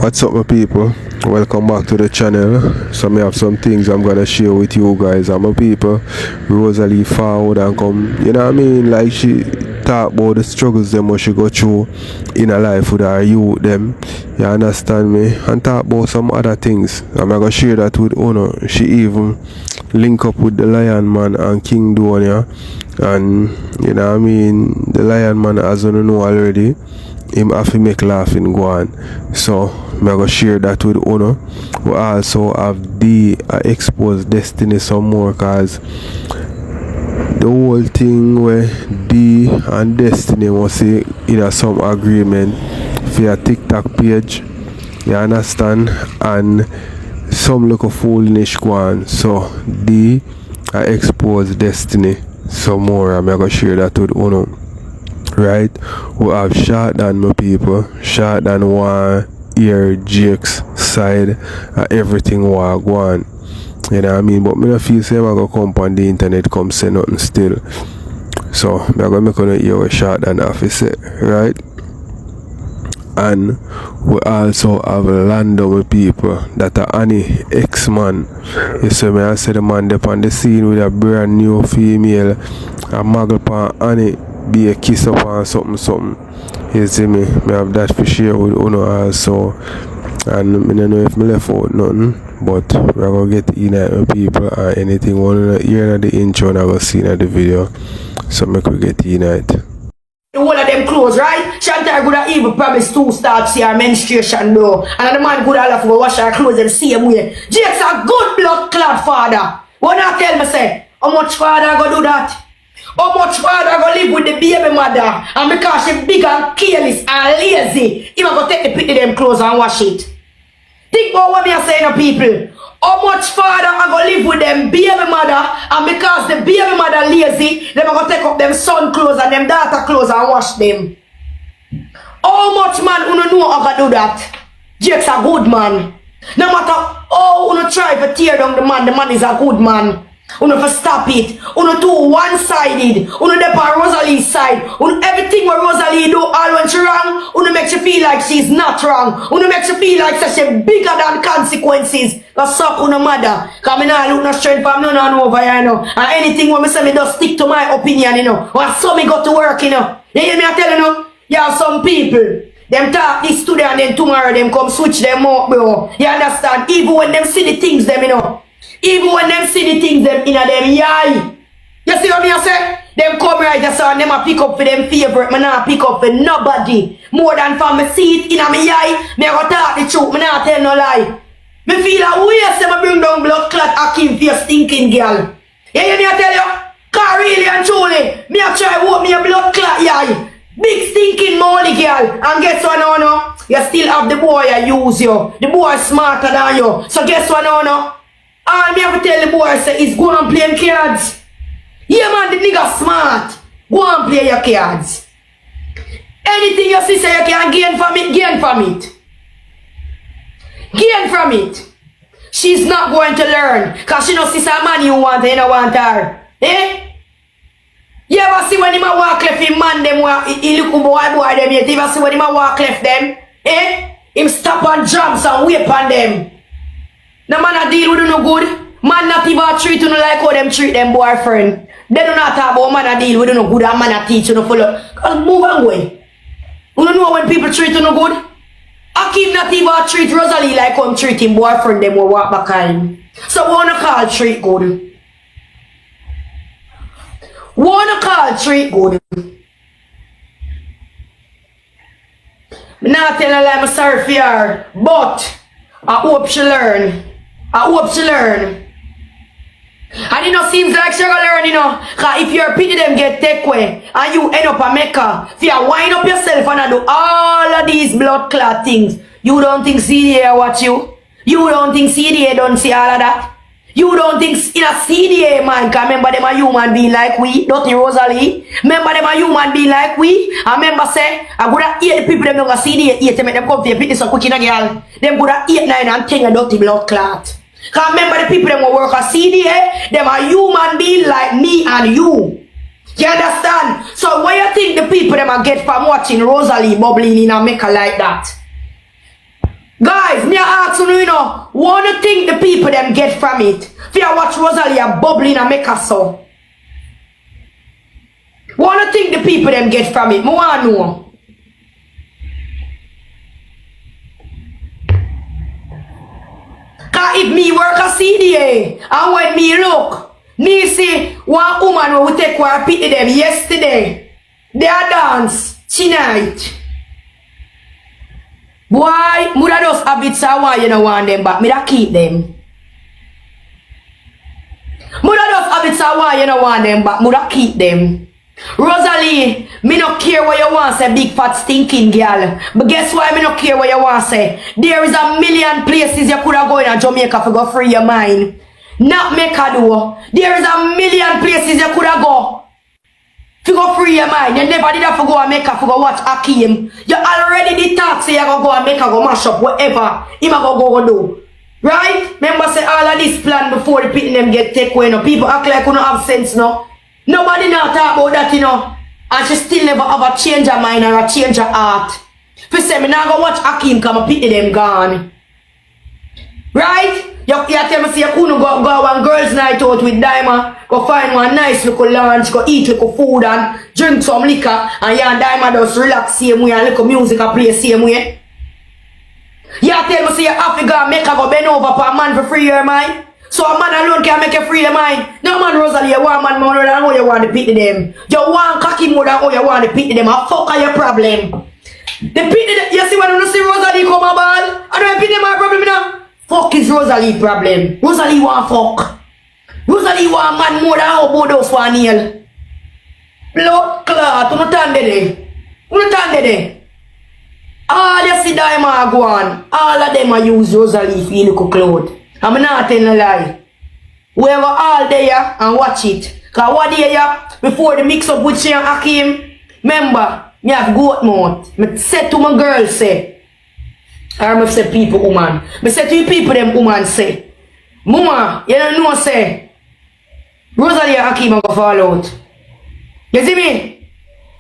What's up, my people? Welcome back to the channel. So I have some things I'm gonna share with you guys and my people. Rosealee forward and come, you know what I mean? Like she talk about the struggles them what she go through in her life with her youth them. You understand me? And talk about some other things. I'm gonna share that with Uno. She even link up with the Lion Man and King Donia. And you know what I mean? The Lion Man, as you know already, him have to make laughing go on. So I'm gonna share that with Uno. We also have the expose Destiny some more, cause the whole thing where D and Destiny must say in some agreement for your TikTok page. You understand? And some look a foolish go on. So D expose Destiny some more. I'm gonna share that with Uno. Right, we have shot down my people, shot down one ear Jake's side and everything was going. You know what I mean? But I don't feel say I'm gonna come on the internet come say nothing still. So I'm gonna make on hear a shot down officer, right? And we also have Lando with people that are Annie ex-man. You see me, I said the man up on the scene with a brand new female, a muggle pan Annie. Be a kiss up or something. You see me? I have that for share with Uno also. And I don't know if I left out nothing. But we're going to get in at people and anything. One hear the intro and I will see in the video. So make we get in at it. The whole of them clothes, right? Chantal could have even promised to start see her menstruation though. And the man could have to go wash her clothes the same way. Jake's a good blood clot father. What not tell me say, how much father go do that? How much father go live with the baby mother and because she big and careless and lazy, he go take the pit of them clothes and wash it. Think about what me are saying to people. How much father I go live with them baby mother and because the baby mother lazy, they go take up them son clothes and them daughter clothes and wash them. How much man you know I go do that? Jake's a good man. No matter how you try to tear down the man is a good man. Uno for stop it. Uno too one-sided. Uno dep on Rosalee's side. Uno everything what Rosealee do, all when she wrong, Uno makes you feel like she's not wrong. Uno makes you feel like such a bigger than consequences. Cause suck Uno mother. Cause me nah look no strength from none over here, you know. And anything when me say me just stick to my opinion, you know. Or so me got to work, you know. You hear me I tell you know? You have some people. Them talk this today and then tomorrow them come switch them up, bro. You understand? Even when them see the things them, you know. Even when them see the things them in a them eye. You see what me I say? Them come right there so and them a pick up for them favorite. Me not pick up for nobody. More than for me see it in a me eye. Me go talk the truth. Me not tell no lie. Me feel like we say me bring down blood clot Akim for your stinking girl. You hear me I tell you? Cause really and truly, me a try walk me a blood clot eye. Big stinking molly girl. And guess what now no? You still have the boy I use you. The boy smarter than you. So guess what now no? All me have to tell the boy say is go and play cards. Yeah man, the nigga smart. Go and play your cards. Anything you see say you can gain from it, gain from it. Gain from it. She's not going to learn. Cause she knows she's a man you want, you don't want her. Eh? You ever see when him a walk left him man them he look boy them yet? You ever see when him a walk left them? Eh? Him stop on jumps and whip on them. No man a deal with you no good. Man not even treat you no like how them treat them boyfriend. They do not talk about man a deal with you no good and man a teach you no follow. Cause move and go. You don't know when people treat you no good? Akim not even treat Rosealee like how treat him boyfriend them will walk back him. So wanna call treat good. Wanna call treat good. Me not tell her like I'm sorry for her, but I hope she learn. I hope she learn. And it no seems like she gonna learn, you know. Cause if your pity them get take away and you end up a maker, if you wind up yourself and do all of these blood clot things, you don't think CDA watch you? You don't think CDA don't see all of that? You don't think in a CDA man can remember them a human being like we, dirty Rosealee? Remember them a human being like we? I remember say, I would have 8 people them don't go CDA 8 to make them come for your pity so quick in a girl. Them would have 8, 9 and 10 a dirty blood clot. Cause remember the people them who work at CDA, them a human being like me and you. You understand? So what you think the people them a get from watching Rosealee bubbling in a maker like that? God ask you know, what do you think the people them get from it? If you watch Rosealee a bubbling and make us so. What do you think the people them get from it? I want to know. Cause if me work a CDA and when me look, me see one woman who will take one pity them yesterday. They are dance tonight. Boy, mother just have it so why you don't want them back. Me da keep them. Mother just have it so why you don't want them back. Mother keep them. Rosealee, me no care what you want say, big fat stinking girl. But guess why me no care what you want say? There is a million places you could have go in Jamaica to go free your mind. Not Mecca though. There is a million places you could have go to go free your mind. You never did have to go and Mecca to go watch Akeem. You already did talk say you go and Mecca go mash up whatever. Him go do. Right? Remember say all of this plan before the people them get take away. No people act like you don't have sense no. Nobody now talk about that, you know. And she still never have a change of mind or a change of heart. If you say, me now go watch Akeem come and pity them gone. Right? You tell me, say, you couldn't go one girls' night out with Diamond, go find one nice little lunch, go eat little food and drink some liquor, and you and Diamond just relax same way and little music and play same way. You tell me, say, you have to go and make her go bend over for a man for free your mind. So a man alone can make you free your mind. No man, Rosealee, you want man more than how you want to pity them. You want cocky more than how you want to pity them. A fuck are your problem. The pity them, you see when you see Rosealee come a ball, I don't pity my problem now. Fuck is Rosealee problem. Rosealee want fuck. Rosealee want man more than how both those want nail. Blood clot, you don't stand there. You don't stand there. All you see Diamond go on, all of them are use Rosealee for little clothes. I'm not telling a lie. We have all there and watch it. Cause what there before the mix up with she and Akeem, remember, me have goat mouth. Me said to my girl say, or me say people woman. Me say to you people them woman say, Mama, you don't know say, Rosealee and Akeem go fall out. You see me?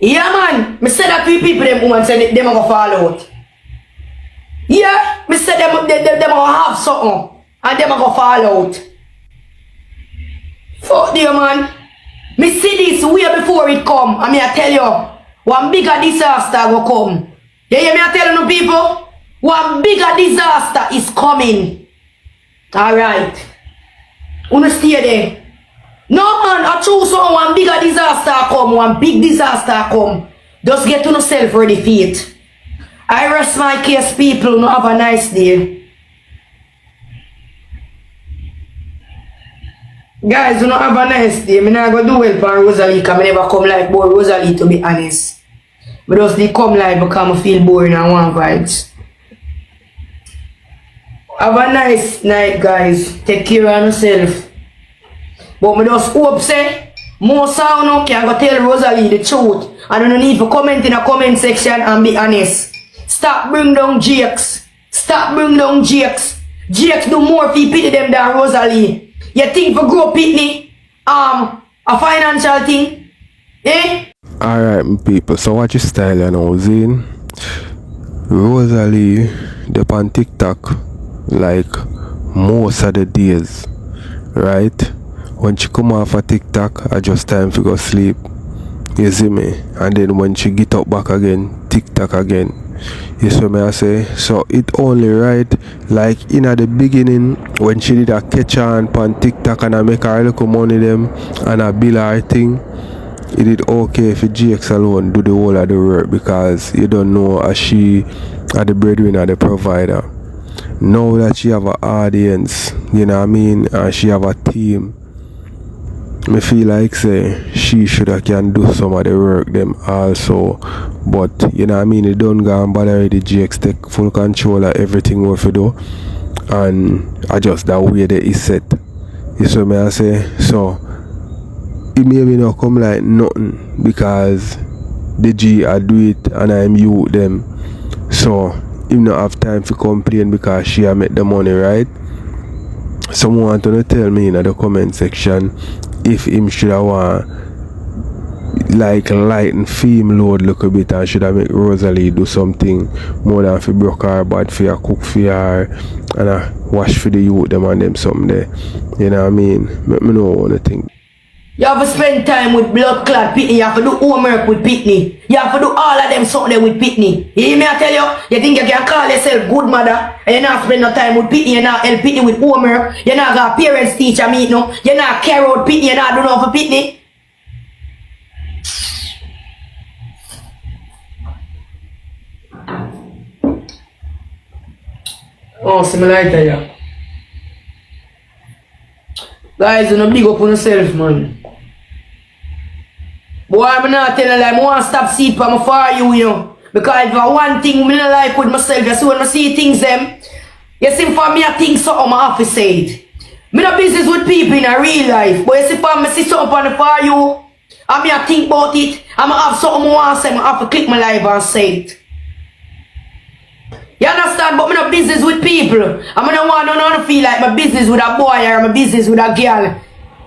Yeah man, me say that to you people them woman say them go fall out. Yeah, me say them go have something. And them go fall out. Fuck you, man. Me see this way before it come. And me I tell you, one bigger disaster will come. You hear me I tell you people? One bigger disaster is coming. Alright. Wanna stay there? No man, I choose one bigger disaster come. One big disaster come. Just get to yourself ready for it. I rest my case, people. No have a nice day. Guys, you don't have a nice day. I'm not going to do well for Rosealee because I never come live bored Rosealee, to be honest. But just they come live because I feel boring and want vibes. Have a nice night, guys. Take care of yourself. But I just hope say more sound can go tell Rosealee the truth. And you don't need to comment in the comment section and be honest. Stop bring down Jakes. Stop bring down Jakes. Jakes do more for pity them than Rosealee. You think for grow pitney, a financial thing, eh? Alright, my people, so watch your style you know, Zane. Rosealee, they on TikTok like most of the days, right? When she come off of TikTok, I just time to go sleep. You see me? And then when she get up back again, TikTok again. You see me I say? So it only right like in the beginning when she did a catch on pan TikTok and I make her a little money them and I bill her thing. It is okay for GX alone do the whole of the work because you don't know as she are the breadwinner, the provider. Now that she have an audience, you know what I mean, and she have a team, I feel like say she shoulda can do some of the work them also. But you know what I mean, it don't go and bother the GX take full control of everything what you do and adjust that way that is set. You see me I say? So it maybe not come like nothing because the G I do it and I'm you them. So him not have time to complain because she a make the money, right? Someone want to tell me in the comment section if him should have like lighten fame load a little bit and should have make Rosealee do something more than for broke her bad for her, cook for her and wash for the youth them and them something there. You know what I mean? Make me know what I think. You have to spend time with blood clot Pitney. You have to do homework with Pitney. You have to do all of them something with Pitney. You hear me I tell you? You think you can call yourself good mother and you not spend no time with Pitney, you not help Pitney with homework, you not got parents teacher meet no, you not care about Pitney, you not do nothing for Pitney. Oh, see me like that, yeah. Guys, you know, big up on yourself, man. Boy, I'm not telling you, like, I want to stop seat for me for you, you know. Because if I one thing I don't like with myself, you see when I see things, you see for me, I think something I have to say it. I'm not business with people in a real life, but you see for me, I see something on the for you, and I think about it, I'm going to have something I want to say, I have to click my live and say it. You understand? But I'm not business with people. I'm not want to feel like my business with a boy or my business with a girl.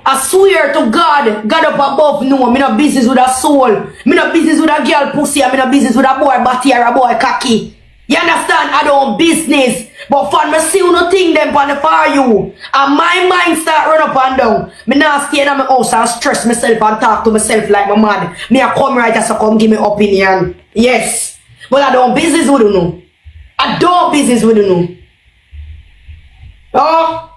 I swear to God, God up above no, I'm not business with a soul. I'm not business with a girl pussy, I'm not business with a boy batty or a boy cocky. You understand? I don't business. But for me see no thing them on the for you. And my mind start run up and down. Me not stay in my house and stress myself and talk to myself like my mad. Me a come right as I come give me opinion. Yes. But I don't business with you no. I don't business with you no. Oh?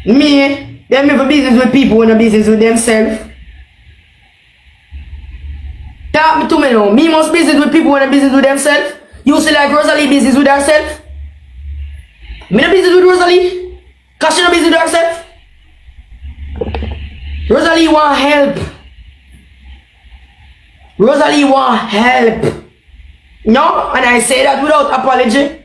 Me, them have business with people when I business with themselves. Talk me to me now. Me must business with people when I business with themselves. You see like Rosealee business with herself? Me no business with Rosealee. Cause she no business with herself. Rosealee want help. Rosealee want help. No, and I say that without apology.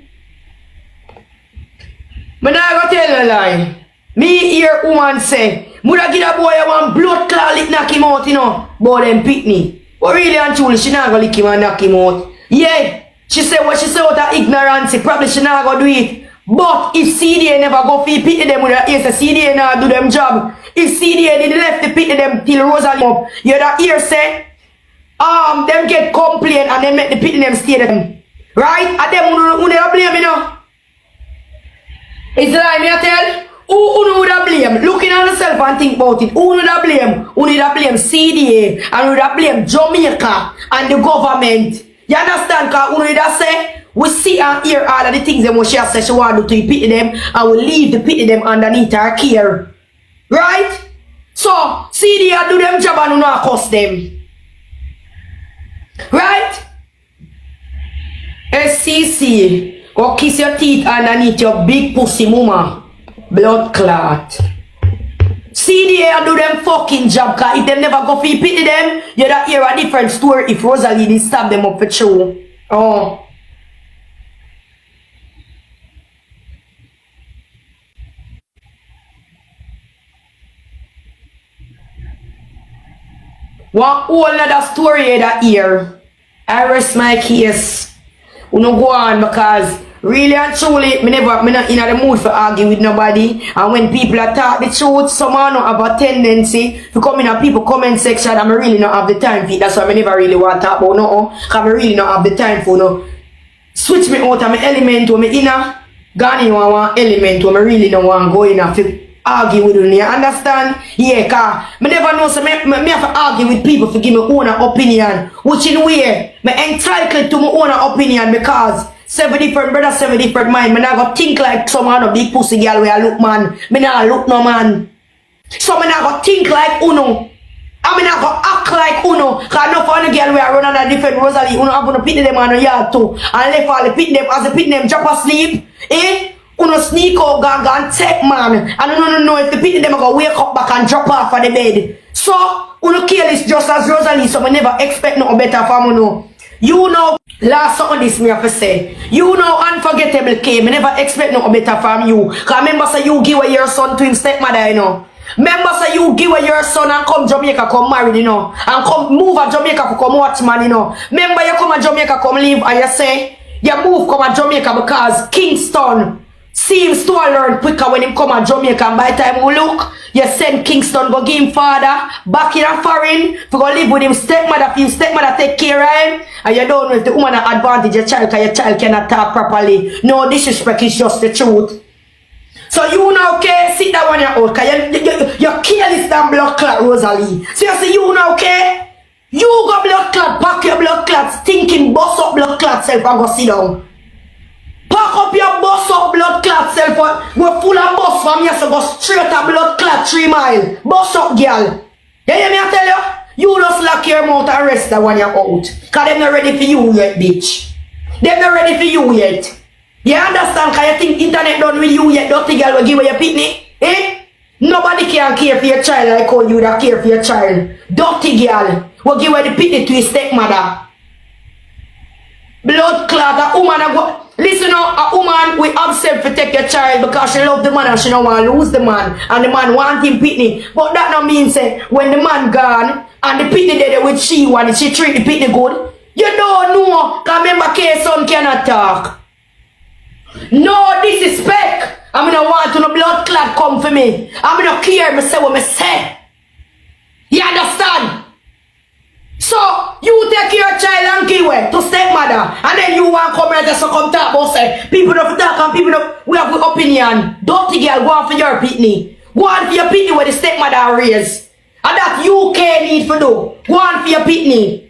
But now I go tell a lie. Me hear woman say, Muda give a boy a one blood clot lick knock him out, you know. But them Pitney. But really and truly, she not gonna lick him and knock him out. Yeah, she said what she said out of ignorance, probably she not gonna do it. But if CDA never go feed Pitney them with her ears, CDA not do them job. If CDA did left the Pitney them till Rosealee up, you that ear say, them get complaint and then make the Pitney them stay them. Right? And them who never blame me now. It's like me I tell. Who would have blame? Looking at yourself and think about it. Who would have blame? Who would have blame CDA and would have blame Jamaica and the government? You understand? Because who would have say, we see and hear all of the things that she said she want to do to Pitney them and we leave the Pitney them underneath her care. Right? So, CDA do them job and do not cost them. Right? SCC, go kiss your teeth underneath your big pussy mama. Blood clot. CDA do them fucking job, cause if them never go feed Pitney them, you'd hear a different story if Rosealee did stab them up for true. Oh. One whole other story that year. I rest my case. We no go on because really and truly, me not in the mood for argue with nobody. And when people are talk the truth, someone don't have a tendency to come in a people comment section and I really not have the time for it. That's why I never really want to talk about no. Because I really not have the time for no. Switch me out of my element to me inner. Gone in one element where I really don't want to go in to argue with you. Understand? Yeah, because I never know, so me have to argue with people to give me own opinion. Which in way, I'm entitled to my own opinion because 7 different brothers, 7 different mind. Me not go think like someone a big pussy girl where I look man. Me not look no man. So me not go think like uno. I me not go act like uno. Cause no for the girl where I run on a different Rosealee. Uno have to Pitney them on the yard too. And left all the Pitney them as the Pitney them drop asleep. Eh? Uno sneak out and take man. And uno know if the Pitney them go wake up back and drop off of the bed. So uno kill is just as Rosealee. So me never expect no better from uno. You know, last song this me have to say. You know unforgettable came. I never expect no better from you. Cause remember say you give away your son to him stepmother, you know. Remember say you give away your son and come Jamaica come married, you know. And come move to Jamaica to come watch man, you know. Remember you come to Jamaica come live and you say you move come to Jamaica because Kingston seems to learn quicker when him come to Jamaica, and by the time we look, you send Kingston go give him father back in a foreign to go live with him stepmother, if him stepmother take care of him, and you don't know if the woman has advantage your child because your child cannot talk properly. No disrespect, is just the truth. So you now okay, sit down on your own, because you're careless than blood clot, Rosealee. So you see you now okay, you go blood clot, pack your blood clots, thinking bust up blood clot self and go sit down. Pack up your bus up blood clot self. We're full of bus from here, so go straight to blood clot 3 miles. Bus up, girl. You hear me I tell you? You just lock your mouth and rest that when you're out. Because they're not ready for you yet, bitch. They're not ready for you yet. You understand? Because you think internet done with you yet, dirty girl will give you your pitney? Eh? Nobody can care for your child like how you that care for your child. Dirty girl will give you the pitney to your stepmother. Blood clot, a woman a go. Listen now, a woman will upset to take your child because she love the man and she don't want to lose the man. And the man want him pitney. But that no mean say when the man gone and the pitney there with she want she treat the pitney good. You don't know. Because remember K's son cannot talk. No disrespect. I'm not want to no blood clot come for me. I'm not care me say what me say. You understand? So, you take your child and give it to stepmother, and then you want to come here just to come talk about say, people don't talk and people don't, we have an opinion. Dirty girl, go on for your pitney. Go on for your pitney where the stepmother raised. And that UK need to do. Go on for your pitney.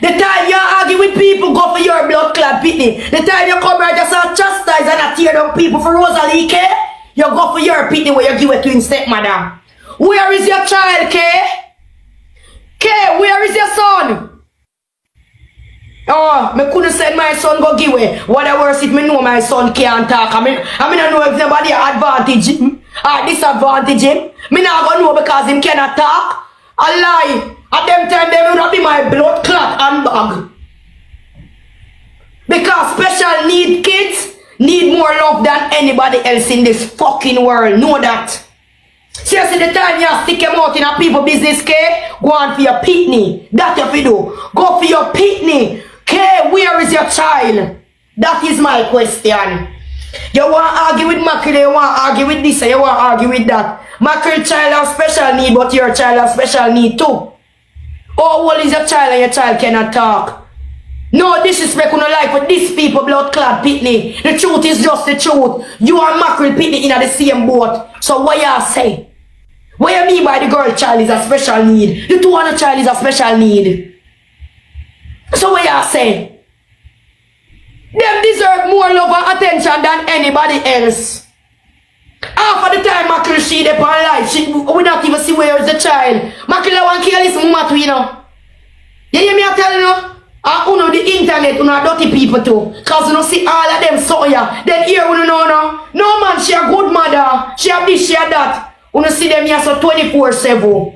The time you argue with people, go for your blood clot pitney. The time you come here just to chastise and tear down people for Rosealee, you go for your pitney where you give it to his stepmother. Where is your child, Kay, where is your son? Oh, me couldn't send my son go give away. What the worst if me know my son can't talk. I mean I know if nobody advantage him or disadvantage him. Me not gonna know because him cannot talk. A lie. At them time they will not be my blood clot handbag. Because special need kids need more love than anybody else in this fucking world. Know that. Seriously, the time you stick your mouth in a people business, go on for your pitney. That you have to do. Go for your pitney. Where is your child? That is my question. You want to argue with Mackerel, you want to argue with this, you want to argue with that. Mackerel child has special need, but your child has special need too. How old is your child and your child cannot talk? No disrespect on the life, but these people blood clot pitney. The truth is just the truth. You and Mackerel pitney in the same boat. So what you say? What you mean by the girl child is a special need? The 2 other child is a special need. So what you say? Them deserve more love and attention than anybody else. Half of the time Mackerel she dey on life, we not even see where is the child. Mackerel want to kill this mama too, you know. You hear me I tell you? And you know the internet, you know dirty people too. Cause you know see all of them so yeah. Then here you know no. No man, she a good mother. She a this, she a that. You know see them here so 24/7.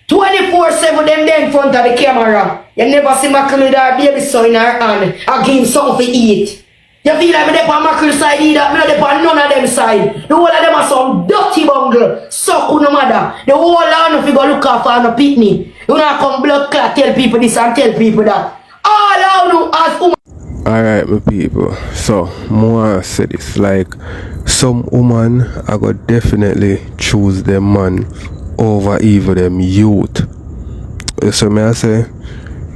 24/7 them there in front of the camera. You never see Mackerel with her baby son in her hand and give him something to eat. You feel like me dey on Mackerel side either, me not dey on none of them side. The whole of them are some dirty bungle. Suck on no mother. The whole of them if you go look after no pitney. You not come blood clot tell people this and tell people that. All I know as woman. Alright, my people. So, more say this. Like, some woman I got definitely choose them man over even them youth. So me I say,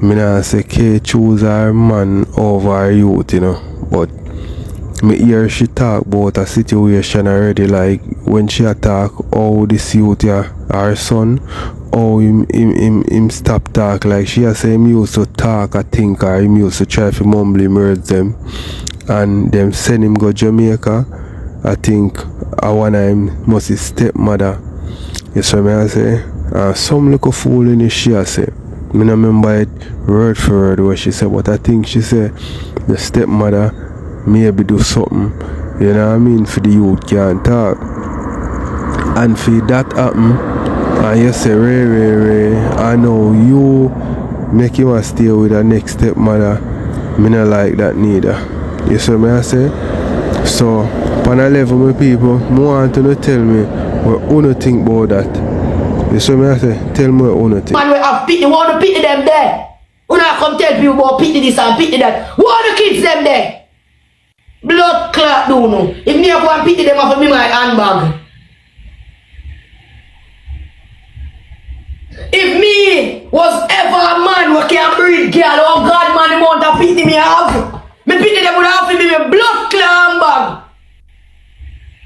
me not say Kay choose her man over her youth, you know. But me hear she talk about a situation already, like when she attack how this youth yeah, her son, how him stop talk. Like she say him used to talk, I think, or him used to try to mumble him words them. And them send him go Jamaica. I think I want him must his stepmother. You see me I say? Some little fool in this she I say. I don't remember it word for word what she said, but I think she said the stepmother maybe do something, you know what I mean, for the youth can't talk. And for that happen, and you say, Ray, I know you make you stay with the next stepmother, me not like that neither. You see me I say? So, on a level, my people, I want to tell me what you think about that. You see me I say? Tell me what you think. Man, we have pity, want to pity them there. You not come tell people about pity this and pity that. Who are the kids them there? Blood clot. clock do no. If me go and pity them off of me my handbag. If me was ever a man who can breed girl, oh God man, the amount of pity me have. Me pity them would have to be my blood clan bag.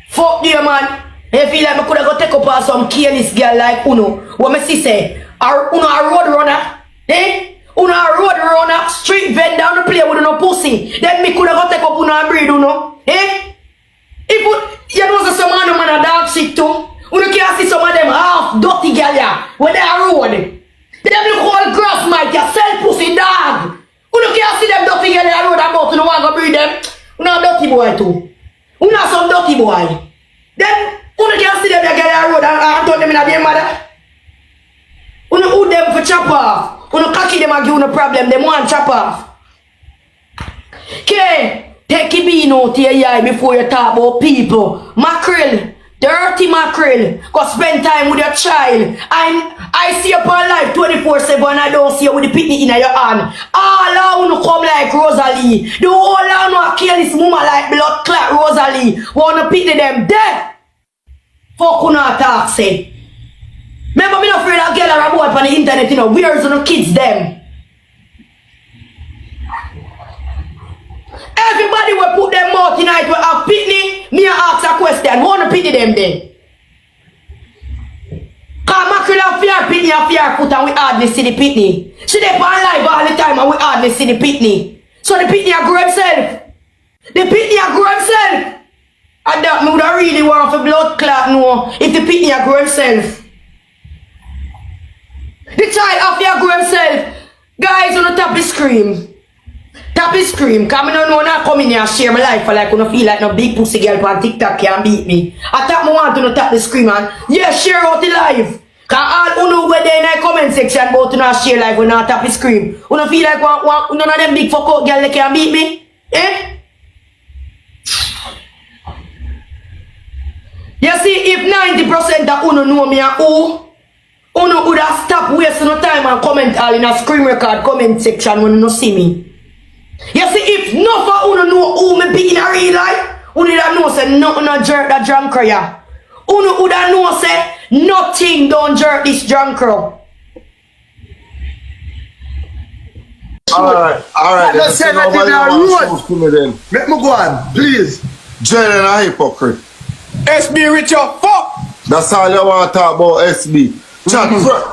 Fuck you man. I feel like I could have go take up on some careless girl like Uno. What me see say? Uno a road runner. Eh? Uno a road runner. Street vendor on the play with no pussy. Then me could have go take up Uno and breed Uno. Eh? If you know some man a dog shit too. Uno can see some of them half dirty girl ya. When they are road. Them look all grass mic. You sell pussy dog. Uno can see them dirty girl ya road about. Uno want to breed them. Uno a dirty boy too. Uno some dirty boy. Then Uno can see them ya girl ya road and turn them in a game mother. Uno hood them for chop off. Uno cocky them and give uno problem. Them want chop off. Okay. Take a bean out here yeah, before you talk about people. Mackerel. Dirty mackerel. Go spend time with your child. I see you upon life 24/7 and I don't see you with the picnic in your hand. All I wanna come like Rosealee. The whole I wanna kill this woman like blood clot Rosealee. Wanna picnic them dead. Fuck you not talk say. Remember me not afraid of girl or a boy on the internet, you know. Where's the kids them? Everybody will put them out tonight will have picnic. Me ask a question. Wanna pity them then? Cause mackerel have fear picnic and fear foot and we hardly see the picnic. See they on live all the time and we hardly see the picnic. So the picnic a grow himself. The picnic a grow himself. And that me would really want for blood clot no if the picnic a grow himself. The child have to grow himself. Guys on the top is scream. Tap his scream, cause I don't know not come in here and share my life for like I don't feel like no big pussy girl on TikTok can beat me. I thought I want to tap the scream and yeah, share out the live. Cause all who were there in the comment section about to not share live when I tap the scream. You don't feel like none of them big fuck out girl they can beat me? Eh? You see, if 90% of Uno know me and who, Uno would have stopped wasting no time and comment all in a screen record comment section when you no see me. You see, if no for Uno know who me be in a real life, Uno would know say nothing no jerk that drunk ya. Uno would know say nothing don't jerk this drunk crowd. Alright. Let's say that in our road. Let me go on, please. Jayden a hypocrite. SB Richard, fuck! That's all you want to talk about SB. Chat first.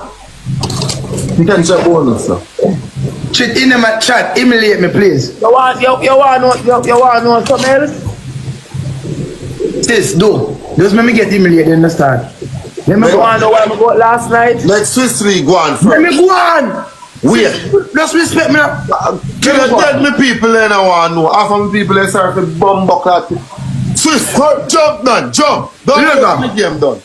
You can check bonus sir. Shit in my chat, emulate me please. You want know something else? Sis, do. Just let me get emulated, understand? Let me You go want on. know where I got last night? Next Swiss League go on Let first. me go on. Wait. Just respect me now. Can you tell me people then I want to know? Half of the people they start to bum buckle. Swiss, jump done, jump. Don't Later. let the game done.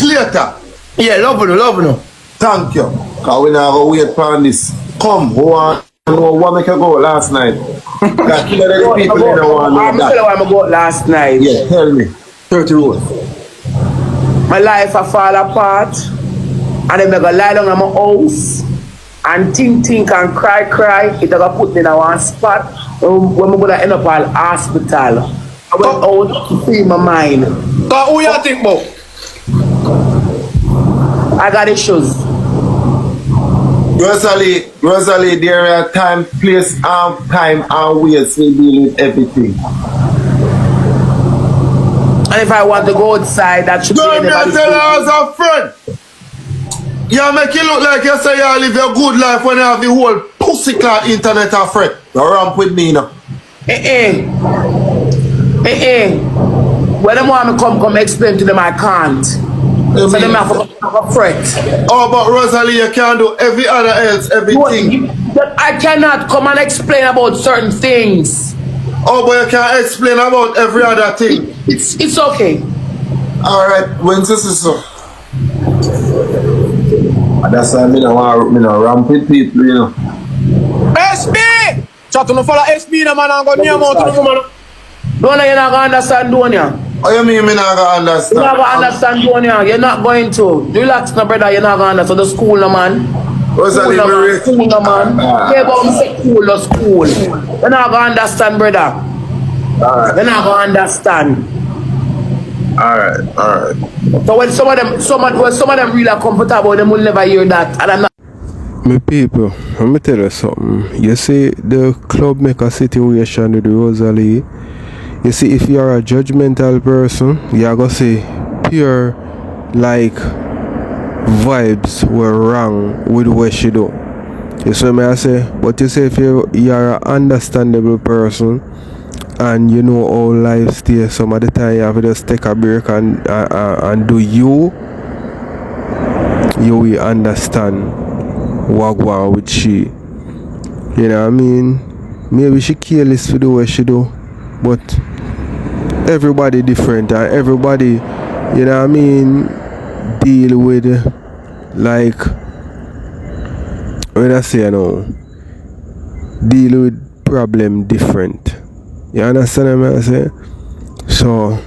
Later. Yeah, love you. Thank you. Cause we now go wait for this. Come, who want to know what make you go last night? That killer the people they don't want to I'm know telling you that. where I got last night. Yeah, tell me. 30 road. My life I fall apart. And then I go lie down in my house. And think and cry. It got put me in one spot. When I go to end up at hospital. I went out to free my mind. So who you think about? I got issues. Rosealee, there are time, place, time and ways to deal with everything. And if I want to go outside, that should Don't be anybody's tell business. her as a friend. You make it look like you say you live your good life when you have the whole pussycat internet a friend. You ramp with me now. When them want me come explain to them, I can't. So them have to fret. Oh, but Rosealee, you can do every other else, everything. I cannot come and explain about certain things. Oh, but you can explain about every other thing. It's okay. Alright, when's this is so? That's why I want to ramp with people, you know. SB! Chat to no follow SB na man and go near mouth to the woman. Donia, you're not going to understand Donia. Oh, you mean me not gonna understand? You're not going to understand Donia. You're not going to. Relax, no brother. You're not going to understand the school, no man. Rosealee, School, no man. Yeah, but I'm say school, no school. You're not going to understand, brother. Alright. They're not gonna understand. Alright. So when some of them really are comfortable, them will never hear that. And I'm not. My people, let me tell you something. You see, the club make a situation with Rosealee. You see, if you are a judgmental person, you're gonna say pure like vibes were wrong with what she do. You see what I say? But you say if you are an understandable person and you know how life stays, some of the time you have to just take a break and do you will understand what go on with she. You know what I mean? Maybe she careless to do what she do, but everybody different and everybody, you know what I mean, deal with like, when I say deal with problem different. You understand what I say? So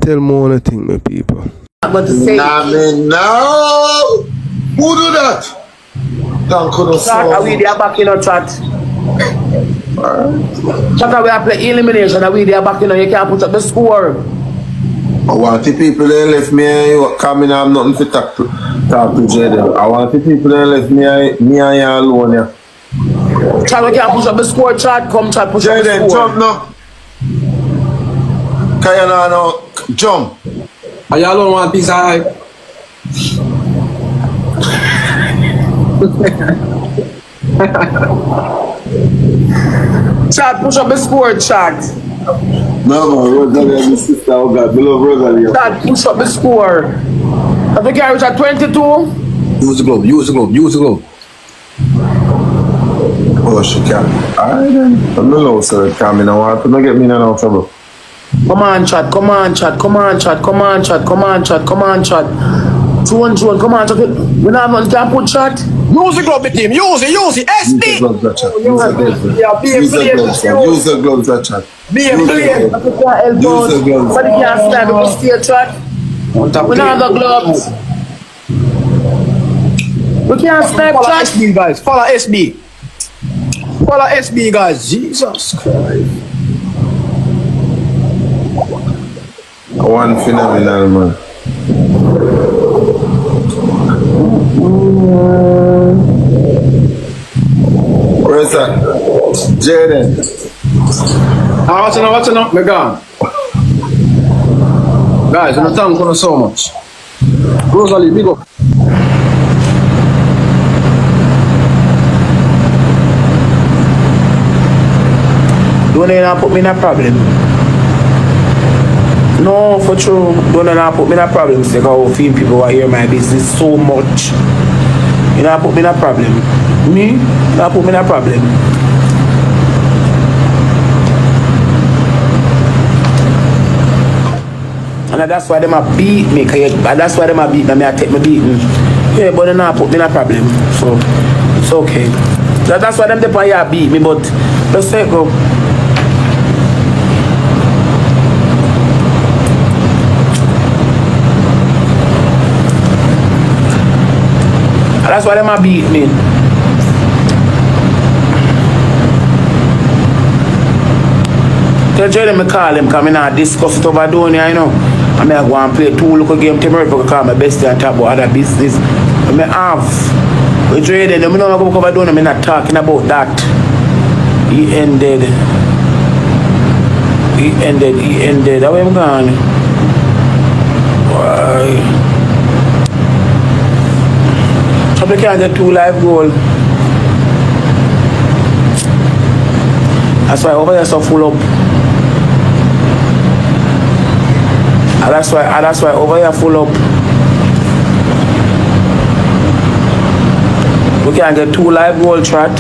tell me one thing, my people. But to say Nah, man, no! Who do that? Don't could have chat, are we there back in a chat? Chat, we are play elimination, are we there back in a, you can't put up the score. I want the people that left me and you coming, I have nothing to talk to Jayden. I want the people that left me and you alone here. Chat, we can't push up the score, chat, come chat, push up the Jayden, score. jump now. Can you now jump? Are you alone one piece of hype? Chat, push up the score, chat. No, man, Rosealee and my sister, oh God, below Rosealee. Chat, push up the score. I think I reach at 22. Use the globe. Oh, she can't. Alright then. I'm not low, sir. Can't me now. Want to not get me in no trouble. Come on, chat. 200, come on, chat. We not even can put chat. Use the globe, team. Use it. Use the SD. gloves that chat. Yeah, be a Use the player. gloves, man. Use the gloves that chat. Be a player. Use the gloves. Somebody can't stand up and stay chat. We don't have the gloves. We can't stand Follow chat. SB, guys. Follow SB, guys. Jesus Christ. One phenomenal, man. Where's that? Jayden. What's enough? We're gone. Guys, I'm thank you so much. Rosealee, big up. Donia put me in a problem. No, for true. Donia put me in a problem. Because I feel people who hear my business so much. You know, put me in a problem. Me? You put me in a problem. And that's why them a beat me. That's why them a beat me. I take my beating. Yeah, but they not put me in a problem. So it's okay. That's why them the player beat me. But let's say go. That's why them a beat me. Tell Jayden me call him, because I not discuss it over Donia, you know. I may go and play 2 local game tomorrow because I call my bestie and talk about other business. I may have. With Jayden, I know I go over Donia, I'm not talking about that. He ended. How am I gone? Why? Probably can't get 2 live goal. That's why over here so full up. And that's why over here full up. We can't get 2 live goal chat.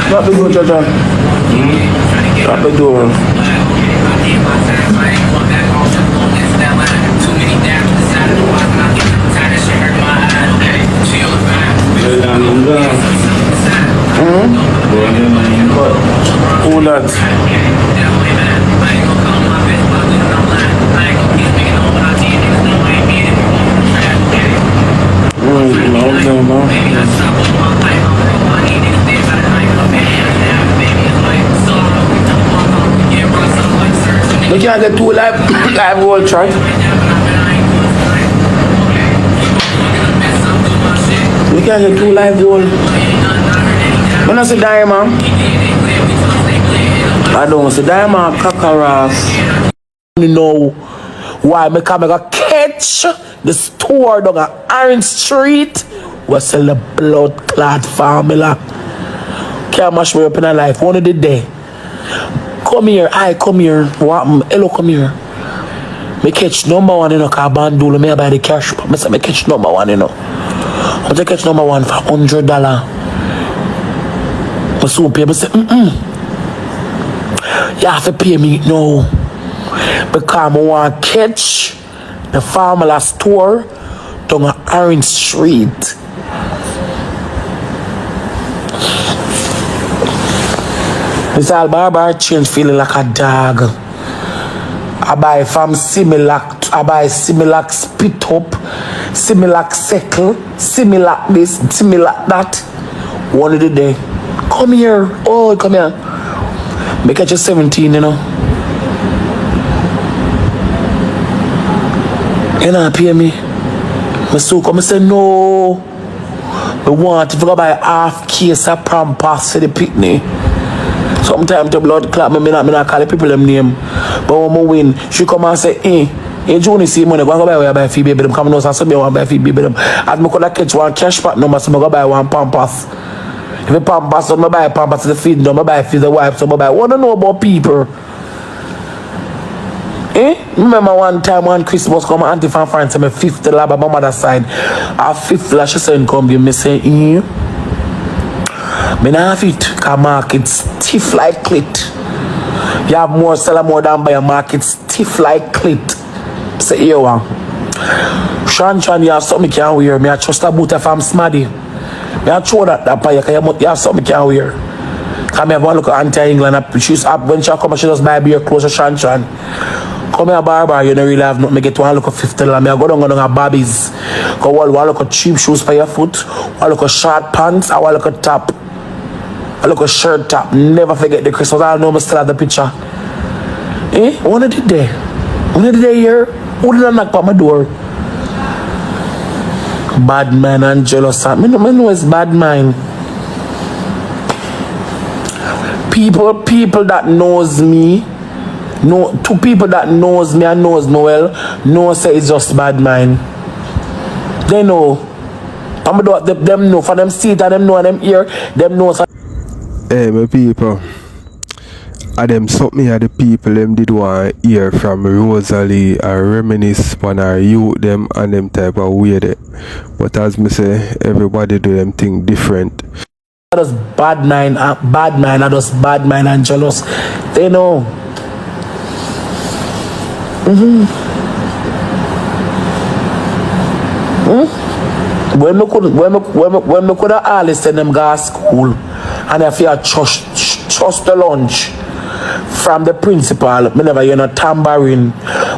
Drop the door, Jaja. Drop the door. Who that? We can't get two live world chart. We can't get two live world. When I say diamond, I don't say diamond kakaras. You know why I come a catch the store down at Orange Street. We sell the blood clot formula. Can't mash me up in a life. One of the day. Come here, come here. Hello, come here. Me catch number one, you know, cause bandula me buy the cash. Me say me catch number one, you know. I just catch number one for $100. I soon pay. I say, you have to pay me now. Because I want to catch the formula store down at Orange Street. This all barber change feeling like a dog. I buy from Similac, I buy Similac spit up, Similac settle, Similac this, Similac that. One of the day. Come here. Oh, come here. Make it just 17, you know. You know, pay me. I so come and say no. I want if you go buy half case of pampas for the picnic. Sometimes the blood clot, me not call the people them name. But when I win, she come and say, hey, Juni see money, go buy feed baby them. Come and say, me want buy feed baby them. As me could catch one cash pack number, so I go buy one pampas. If a pampas, so I buy pampas to the feed, no, I buy feed the wife, so I buy. What do you know about people? Remember one time, one Christmas, come auntie from France, my fifth lab by my mother's side. Our fifth lash, she said, come give me say, me not have it, because market stiff like clit. You have more seller more than by a market stiff like clit. Say, here one. Shan, you have something you can't wear. Me I trust a boot if I'm smaddy. Me I throw that by you, because you have something you can't wear. Because me have one look at anti-England. She's up when she come, she just buy beer clothes or Shan. Come here, barber, you don't really have nothing. Me get one look at $50. Me I go down at barbz. Go one look at cheap shoes for your foot. One look at short pants. I one look at top. I look a shirt top. Never forget the Christmas. I know I still have the picture. One of the day. One of the day here. Who did I knock on my door? Bad man and jealous. I know it's bad man. People that knows me. No, two people that knows me and knows me well. No say it's just bad mind. They know. I'm do them know. For them see it and them know and them hear. Them know. Hey, my people, them something the people them did want to hear from Rosealee and reminisce on our youth them and them type of way there. But as me say, everybody do them thing different. I just bad mind and jealous. They know. When me could have all send them go to school and if you trust the lunch from the principal, me never hear no tambourine.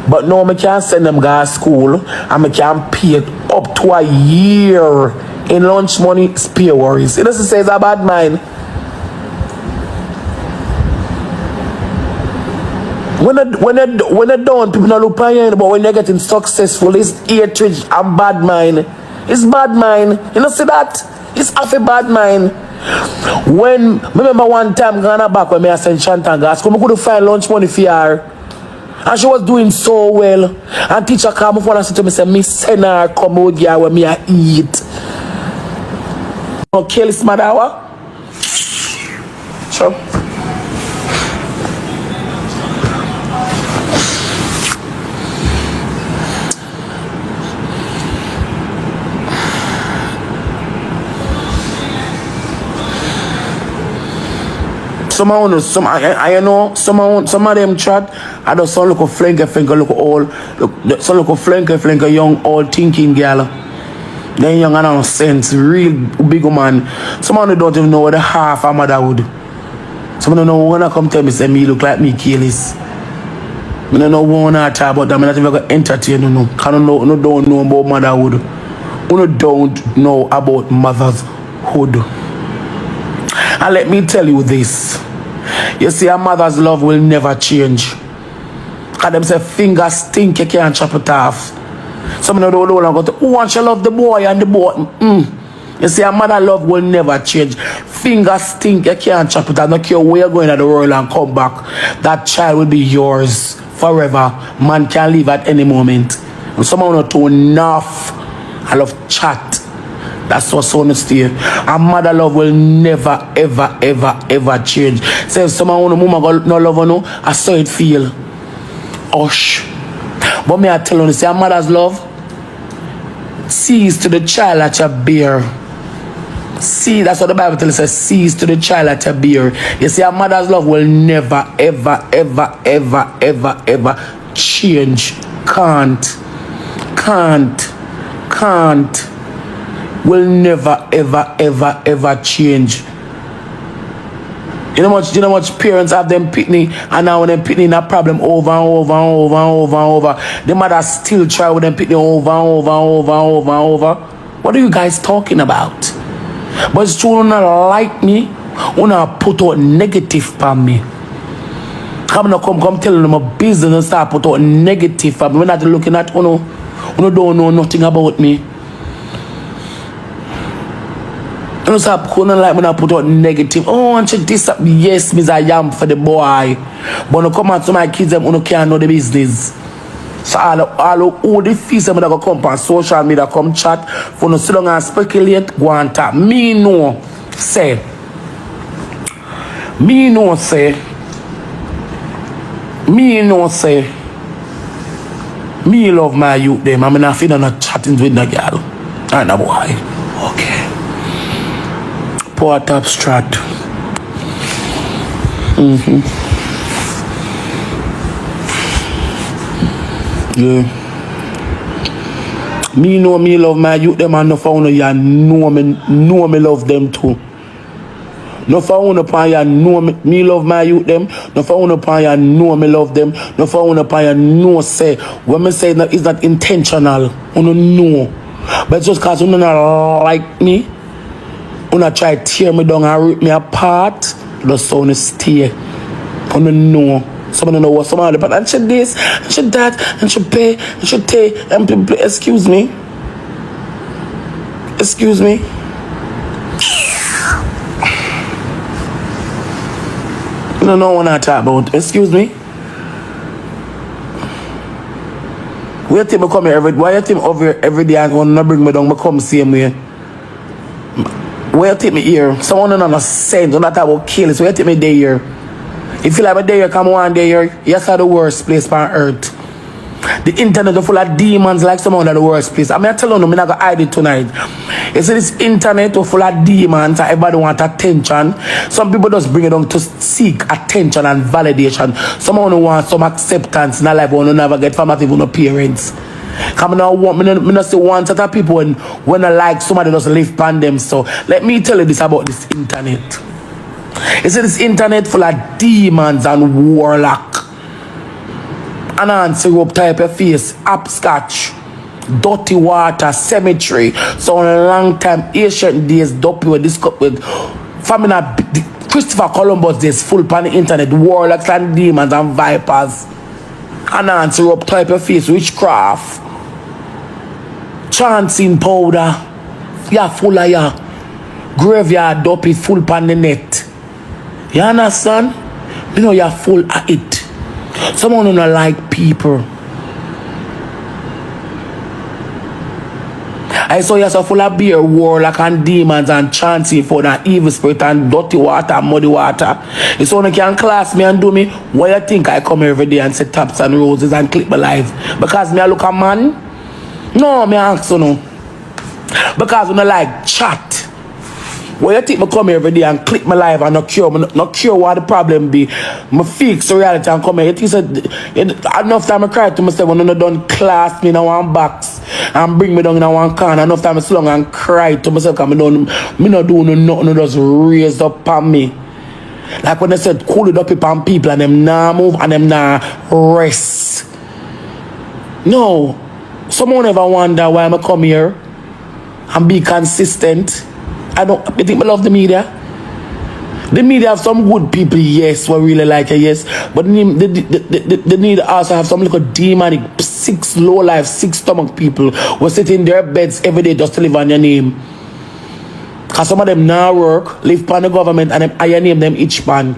But now me can send them go to school and me can pay it up to a year in lunch money, spare worries. It doesn't say it's a bad mind. When they're done, people don't look at you, but when they're getting successful, it's hatred and bad mind. It's bad mind. You know, see that? It's half a bad mind. When, remember one time, Ghana back when I sent Chantal gas, come could find lunch money for her. And she was doing so well. And teacher came up and said to me, say, me send her come out here when me I eat. Okay, this mother, sure. Some of them chat, I just saw look a flanker, look old, so look a flanker, young, old thinking girl. Then young and no sense, real big man. Some of them don't even know what the half of motherhood. Some of them don't wanna come tell me, say me look like me, Kaylis. I don't know what I talk about that, I'm not even gonna entertain you, no. I don't know about motherhood. You don't know about motherhood. And let me tell you this. You see, a mother's love will never change. Cause them say fingers stink, you can't chop it off. Some of them don't go to who wants you love the boy and the boy. You see, a mother love will never change. Fingers stink, you can't chop it off. No care where you're going to the world and come back. That child will be yours forever. Man can leave at any moment. And someone not too enough. I love chat. That's what's honesty. A mother love will never, ever, ever, ever change. Say if someone want a mama no love no, I saw it feel. Hush. But me I tell you, say a mother's love sees to the child that you bear. See, that's what the Bible tells us. Sees to the child that you bear. You see, a mother's love will never, ever, ever, ever, ever, ever change. Can't. Will never, ever, ever, ever change. You know much parents have them pitney, and now when them pitney a problem over and over. The mother still try with them pitney over. What are you guys talking about? But it's true, you not like me, you not put out negative for me. Come telling them a business and start put out negative for me. We're not looking at you don't know nothing about me. You know, stop couldn't like when I put out negative. Oh, and check this up. Yes, Miss I am for the boy. But no come out to my kids, them can't know the business. So all the fees them that go come on social media come chat for no sit down and speculate, go and talk. Me know say me love my youth them. I'm not feeling not chatting with the girl. I know boy. Okay. Poor top strat. Yeah. Me know me love my youth them and no found you know me love them too. No found upon you know me love my youth them. No found upon you know me love them. No found upon you know say when me say that it's not intentional. You don't know. But just cause you don't like me, you not try to tear me down and rip me apart, just so you stay. You don't know. Someone know what someone but and should this, and should that, and should pay, and should take, and excuse me. Excuse me. You don't know what I talk about. Excuse me. Why you think me come here why you think over here every day and want to bring me down, me come same way? Why you think me here? Someone don't understand, don't talk about killing, so why you think me there here? You feel like a day here, come one day here, yes, are the worst place on earth. The internet is full of demons like some of the worst place. I'm not telling you, I'm not going to hide it tonight. You see, this internet is full of demons and everybody wants attention. Some people just bring it on to seek attention and validation. Someone wants some acceptance in their life when they never get from even no parents. Come now, me not see one set of people when I like somebody just live on them. So let me tell you this about this internet. You see, this internet full of demons and warlock. And answer up type of face, upscotch, dirty water, cemetery. So in a long time, ancient days, dopey with this cup with family Christopher Columbus days full on the internet, warlocks and demons and vipers. And answer up type of face, witchcraft, chancing powder, yeah, full of ya, graveyard dopey full on the net. You understand? You know you're full of it. Someone who don't like people. I saw you so full of beer, warlock and demons and chanting for that evil spirit and dirty water and muddy water. It's only can class me and do me. Why you think I come every day and say taps and roses and clip my life? Because me I look a man? No, me ask you no. Because when I like chat. Why you think I come here every day and click my life and not cure what the problem be? I fix the reality and come here. You think enough time I cry to myself when I done class me in one box and bring me down in one corner. Enough time I sit down and cry to myself because me not doing nothing, just raised up on me. Like when I said cool it up on people and them nah move and them nah rest. No. Someone ever wonder why I come here and be consistent? I think I love the media. The media have some good people, yes, who really like it, yes. But they need to also have some little demonic, sick, low life, sick stomach people who sit in their beds every day just to live on your name. Because some of them now work, live on the government, and I name them each man.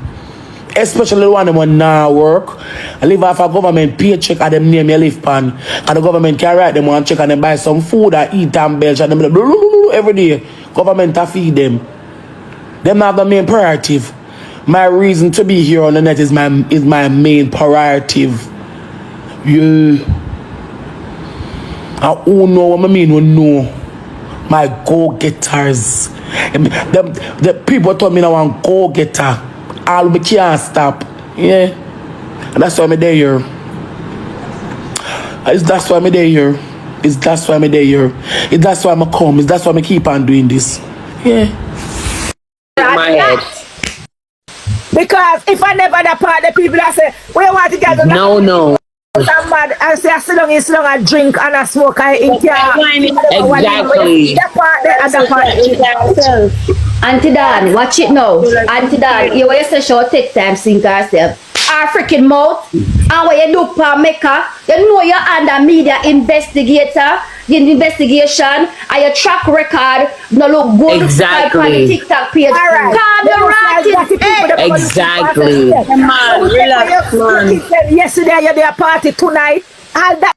Especially the one that now work, and live off a government paycheck and them name you live on. And the government can write them one check and then buy some food and eat and belch and them every day. Government to feed them. Them not the main priority. My reason to be here on the net is my main priority. Yeah. And who know what I mean? Who know? My go-getters. The people told me I want go-getter. All me can't stop. Yeah. And that's why I'm there here. That's why I'm there here. That's why I'm there here. That's why I'm come. That's why I keep on doing this. Yeah. My head. Because if I never that part, the people that say, we want to get No. I'm mad. I say, as long as I drink and I smoke, I eat. Exactly. That part. Auntie Dan, watch it now. Auntie Dan, you say short take time sing herself. Our freaking mouth. And what you do for Mecca, you know you're under media investigator. The investigation and your track record no look good. Exactly. On the TikTok page. Alright. Exactly. Man, relax, man. Yesterday you did a party tonight. All that.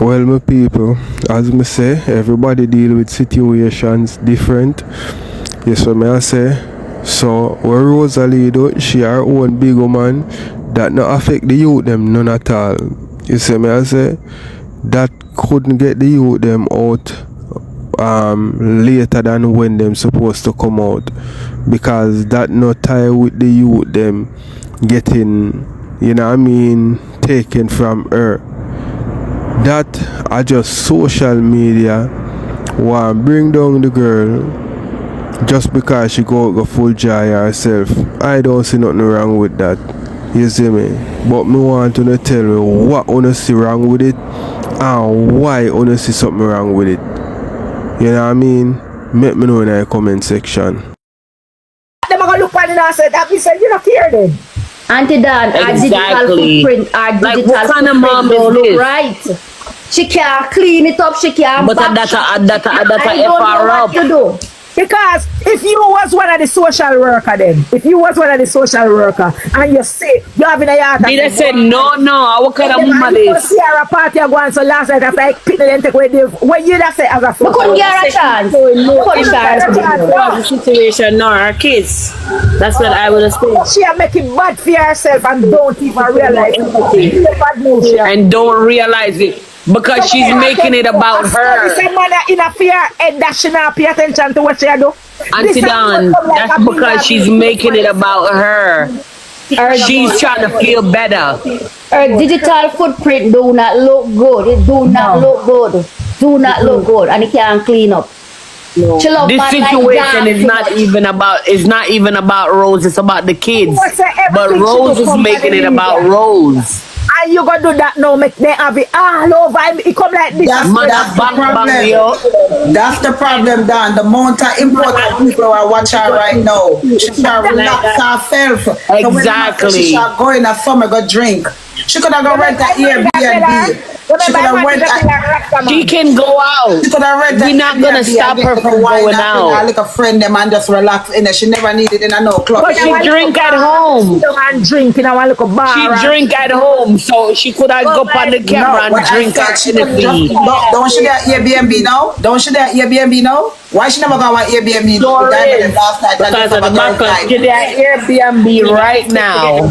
Well, my people, as me say, everybody deal with situations different. Yes, what me I say. So, where Rosealee do, she her own big woman that not affect the youth them none at all. You see me I say, that couldn't get the youth them out later than when them supposed to come out, because that not tie with the youth them getting, you know what I mean, taken from her. That are just social media want bring down the girl just because she go full joy herself. I don't see nothing wrong with that. You see me? But me want to tell me what you see wrong with it and why you see something wrong with it. You know what I mean? Make me know in the comment section. Them gonna look at it and say that we said you not care then. Auntie Dan, our digital footprint, our digital what kind of mom footprint don't is look this? right. She can't clean it up, she can't But back that's shop. a I don't know what to do. Because if you was one of the social worker then, if you was one of the social worker and you say you have in a yard, Me they said no. What kind of woman you is? see her a party going so last night after I pick them take away the what you that say as a We couldn't get a chance. Couldn't get a chance. The situation, no, our kids. That's what I would have said. she are making bad for herself and don't even realize it. And don't realize it because she's making it about her. This man in a fear and that she not pay attention to what she do. Auntie Dan, that's because she's making it about her. She's trying to feel better. Her digital footprint do not look good. It do not look good. Do not look good, and it can't clean up. This situation is not even about Rose. It's about the kids. But Rose is making it about Rose. And you gonna do that now, make them have it all over. It come like this. That's the problem, Dan. The amount of important people are watching her right now. She should relax herself. Exactly. She should go in a summer, go drink. She could have go rent an Airbnb. She could have rent She can go out. She could have rent We're not gonna stop her from going out. Like a friend them and just relax in there. She never needed in a no club. But she drink at home. And drink in a little bar. She drink at home, so she could have go on the camera and drink at anything. Don't she get Airbnb now? Don't she get Airbnb now? Why she never got one Airbnb last night? Because of the backlash. She get Airbnb right now.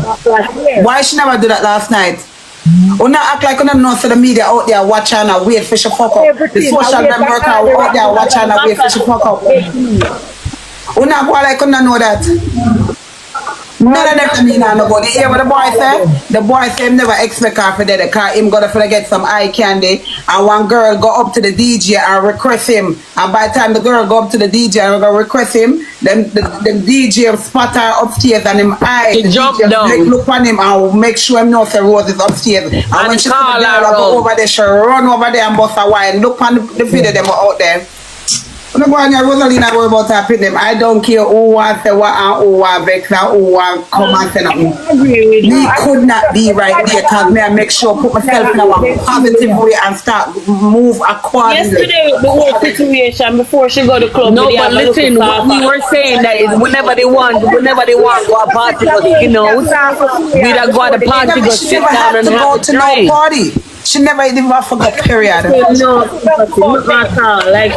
Why she never do that last night? You not act like you don't know for the media out there watching and wait for she fuck up. The social network out there watching and wait for she fuck up. You not go like you don't know that. None of them mean no. You hear what the boy say? The boy say him never expect her for that. The car him gonna get some eye candy and one girl go up to the DJ and request him. And by the time the girl go up to the DJ and go request him, then the DJ spot her upstairs and him eye. He jump down. Look on him and make sure him know say Rose is upstairs. And when she see the girl go over there, she run over there and bust a wine. Look on the video them out there. I'm going to Rosealee not worry about her pit them. I don't care who wants to what and who want vex and who want come and say nothing. Me could not be right there because me I make sure put myself in a positive way and start move accordingly. Yesterday, the whole situation before she go to the club. No, but listen, we were saying that is whenever they want, go a party, go skin out. We don't go to the party, go sit down and have a drink. Party. She never even forgot period. No, not at all. Like,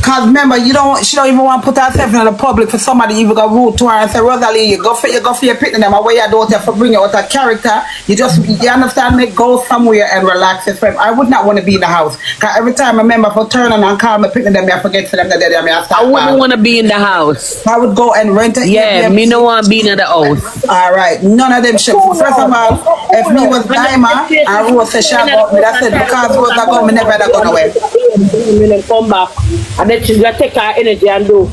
cause remember, she don't even want to put herself in the public for somebody even go rude to her and say, Rosealee, you go for your picnic them away your daughter for bring you out a character. You understand me? Go somewhere and relax yourself. I would not want to be in the house. Cause every time I remember for turning and call me picnic them, I forget to them that I wouldn't want to be in the house. I would go and rent it. Yeah, me no want to be in the house. Alright, none of them shit. First of all, if me was Diamond and Rose said she I said because Rose are going, me never go nowhere. Then come back and then she's gonna take her energy and do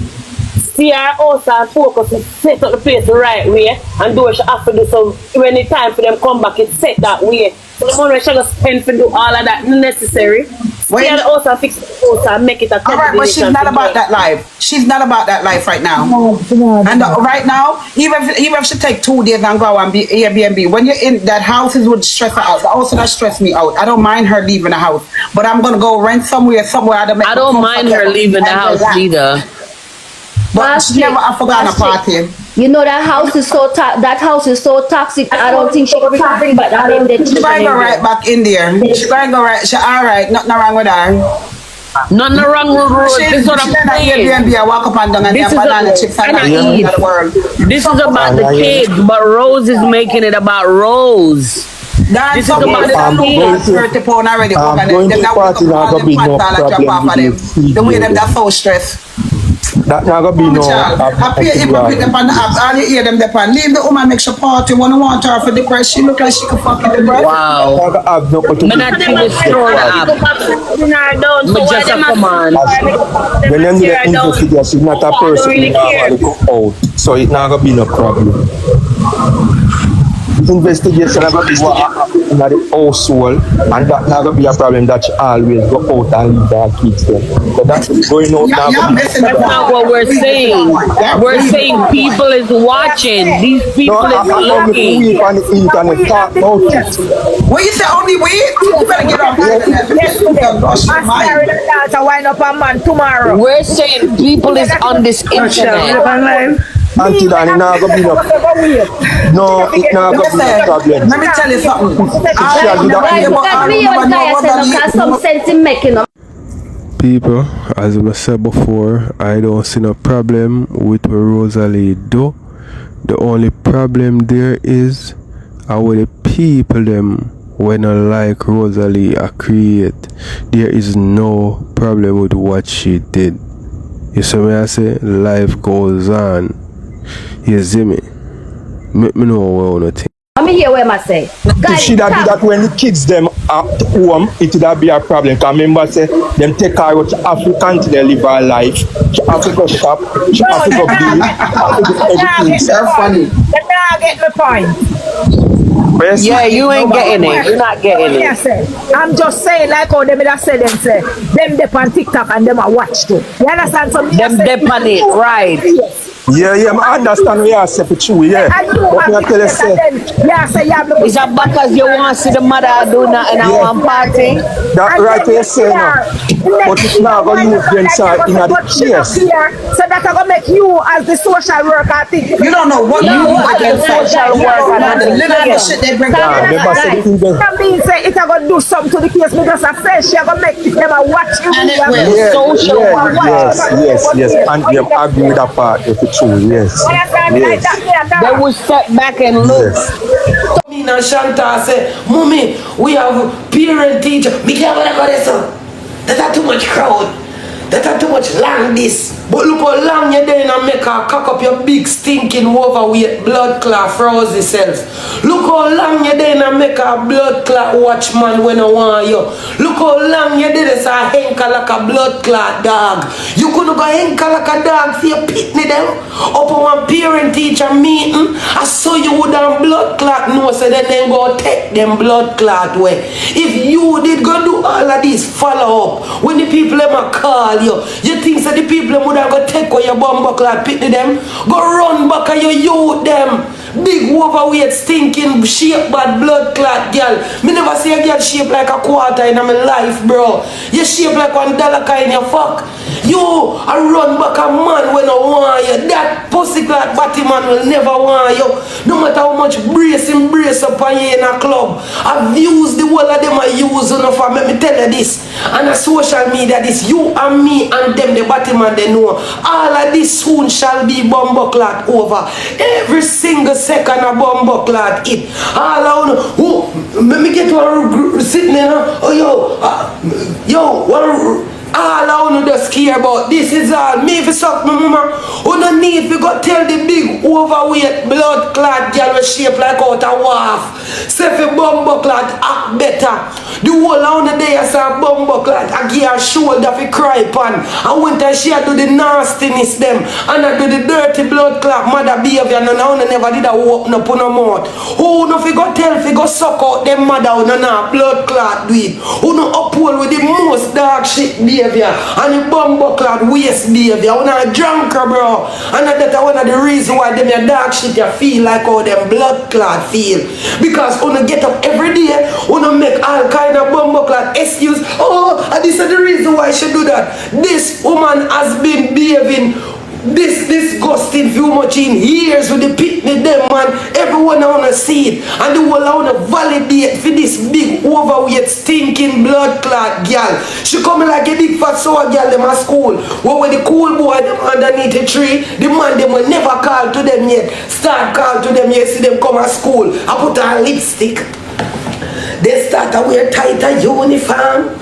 see her house and focus and set up the place the right way and do what she have to do. So when it's time for them come back, it's set that way. So the money she gonna spend for do all of that necessary. See her house and fix the house and make it a alright, but she's not about that life. She's not about that life right now. And right now, even if she take 2 days and go and be Airbnb, when you're in that house, it would stress her out. The house that stress me out. I don't mind her leaving the house, but I'm gonna go rent somewhere. I don't mind her leaving the house either. But she never forgot a party. You know that house is so toxic. I don't think she can bring back that in there. She's going to go right back in there. She's going to go right. She's alright. Nothing wrong with her. Nothing wrong with Rose. This is what I'm saying. I walk up and down and this banana chips and the world. This is about the kids, but Rose is making it about Rose. This is about the kids. 30 pounds already. I'm going to party now. Going to be no problem. The way them that so stressed. That not gonna be no. I pay hypocrite them on the app. All you hear them depend. Leave the woman make she party. Want her for depression. She look like she can fuck in the breath. Wow. I'm not even sure up. But just a command. When you need to investigate, she's not a person who want to go out. So it's not gonna be no problem. Investigation is going to be what happened in the household, and that's not going to be a problem that you always go out and leave our kids there. So that's going out now. That's not what we're saying. We're saying people is watching. These people is looking. On the internet talk about it. What you say only wait? You better get off that. We're saying people is on this internet. Auntie Danny, now gonna be no, it's not gonna be no problem. Let me tell you something. People, as I said before, I don't see no problem with what Rosealee do. The only problem there is how the people them when I like Rosealee a create. There is no problem with what she did. You see me I say? Life goes on. You see me? Make me know what I want to think. Let me hear what I say. If she that do that when the kids them at home, it would be a problem. Because remember say, them take her out to Africa to live her life. She have to go shop, she have to go build, she have to do everything. They're funny. Then I get my point. Yeah, you ain't getting it. You're not getting it. I'm just saying, like how them that say them dep on TikTok and them a watch too. You understand? So them dep on it, right? Yeah, I understand what you say for true, yeah. But I tell you, say, is that because you want to see the mother do nothing and one party? That right what you say now. But it's not going to use them side in the case. So that's going to make you as the social worker think. You don't know what you do against social worker and the little shit they bring down. It's going to do something to the case because I say she's going to make them watch you. And it will. Social worker. Yes. And you agree with that part if it's true, yes. They will step back and look. Me and Shanta say, Mommy, we have parent teacher. Me can't go there, son. That's too much crowd. That's too much long this. But look how long you there and make her cock up your big stinking overweight blood clot frozen self. Look how long you there and make her blood clot watchman when I want you. Look how long you there so henka like a blood clot dog. You couldn't go henka like a dog for your pitney them. Up on one parent teacher meeting, I saw you would have blood clot no so then go take them blood clot way. If you did go do all of this follow up, when the people ever call you, you think that the people would have go take away your bumbo clot pitney them, go run back at your youth them. Big overweight stinking shape bad blood clot girl. Me never see a girl shape like a quarter in my life, bro. You shape like $1 in your fuck. You a run back a man when I want you. That pussy clot body man will never want you. No matter how much brace up on you in a club. I've used the whole of them I use enough. Let me tell you this. And a social media this. You and me and them the body man they know. All of this soon shall be bumbo clot over. Every single second a bumbo clot hit. All I know. Let me get one sitting there. Oh yo, one. All I want to just care about this is all. Me if you suck my mama, you don't need to go tell the big overweight blood clot girl with shape like out a waff. Say if you bumbo clot act better. The whole of the day I saw bumbo clot, I give her shoulder for cry pan. And when she do the nastiness them and I do the dirty blood clot mother behavior and I never did a open up on her mouth. Who no fi go tell fi go suck out them mother who no blood clot do it. Who no uphold with the most dog shit behavior and the bumbo clot waste behavior. Who no drunker bro. And that's one of the reasons why them your dog shit you feel like how them blood clot feel. Because who no get up every day, who no make all kind of bumbo clot excuse. Oh, and this is the reason why she do that. This woman has been behaving this disgusting too much in years with the pitney them man. Everyone I wanna see it. And the whole I wanna validate for this big overweight stinking blood clot girl. She coming like a big fat sour girl them at school. Where with the cool boy them underneath the tree, the man them will never call to them yet. Start call to them yet, see them come at school. I put on lipstick. They start to wear tighter uniform.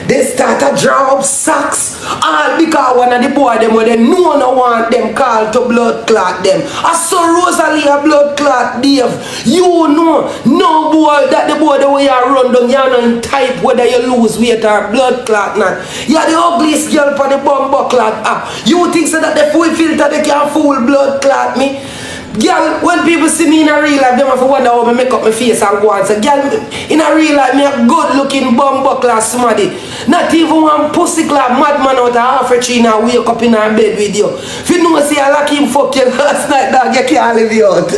They start to draw up socks. All because one of the boy them when they know no want them call to blood clot them. I saw Rosealee a blood clot Dave. You know no boy that the boy the way you run down, you're not in type whether you lose weight or blood clot not. You're the ugliest girl for the bumbo clot app. You think so that the full filter they can fool blood clot me? Girl, when people see me in a real life, they have to wonder how I make up my face and go and say, girl, in a real life, me a good looking bumbo class somebody. Not even one pussy clap madman out of half a tree and wake up in her bed with you. If you know say I like him fuck you last night, dog, you can't live you out.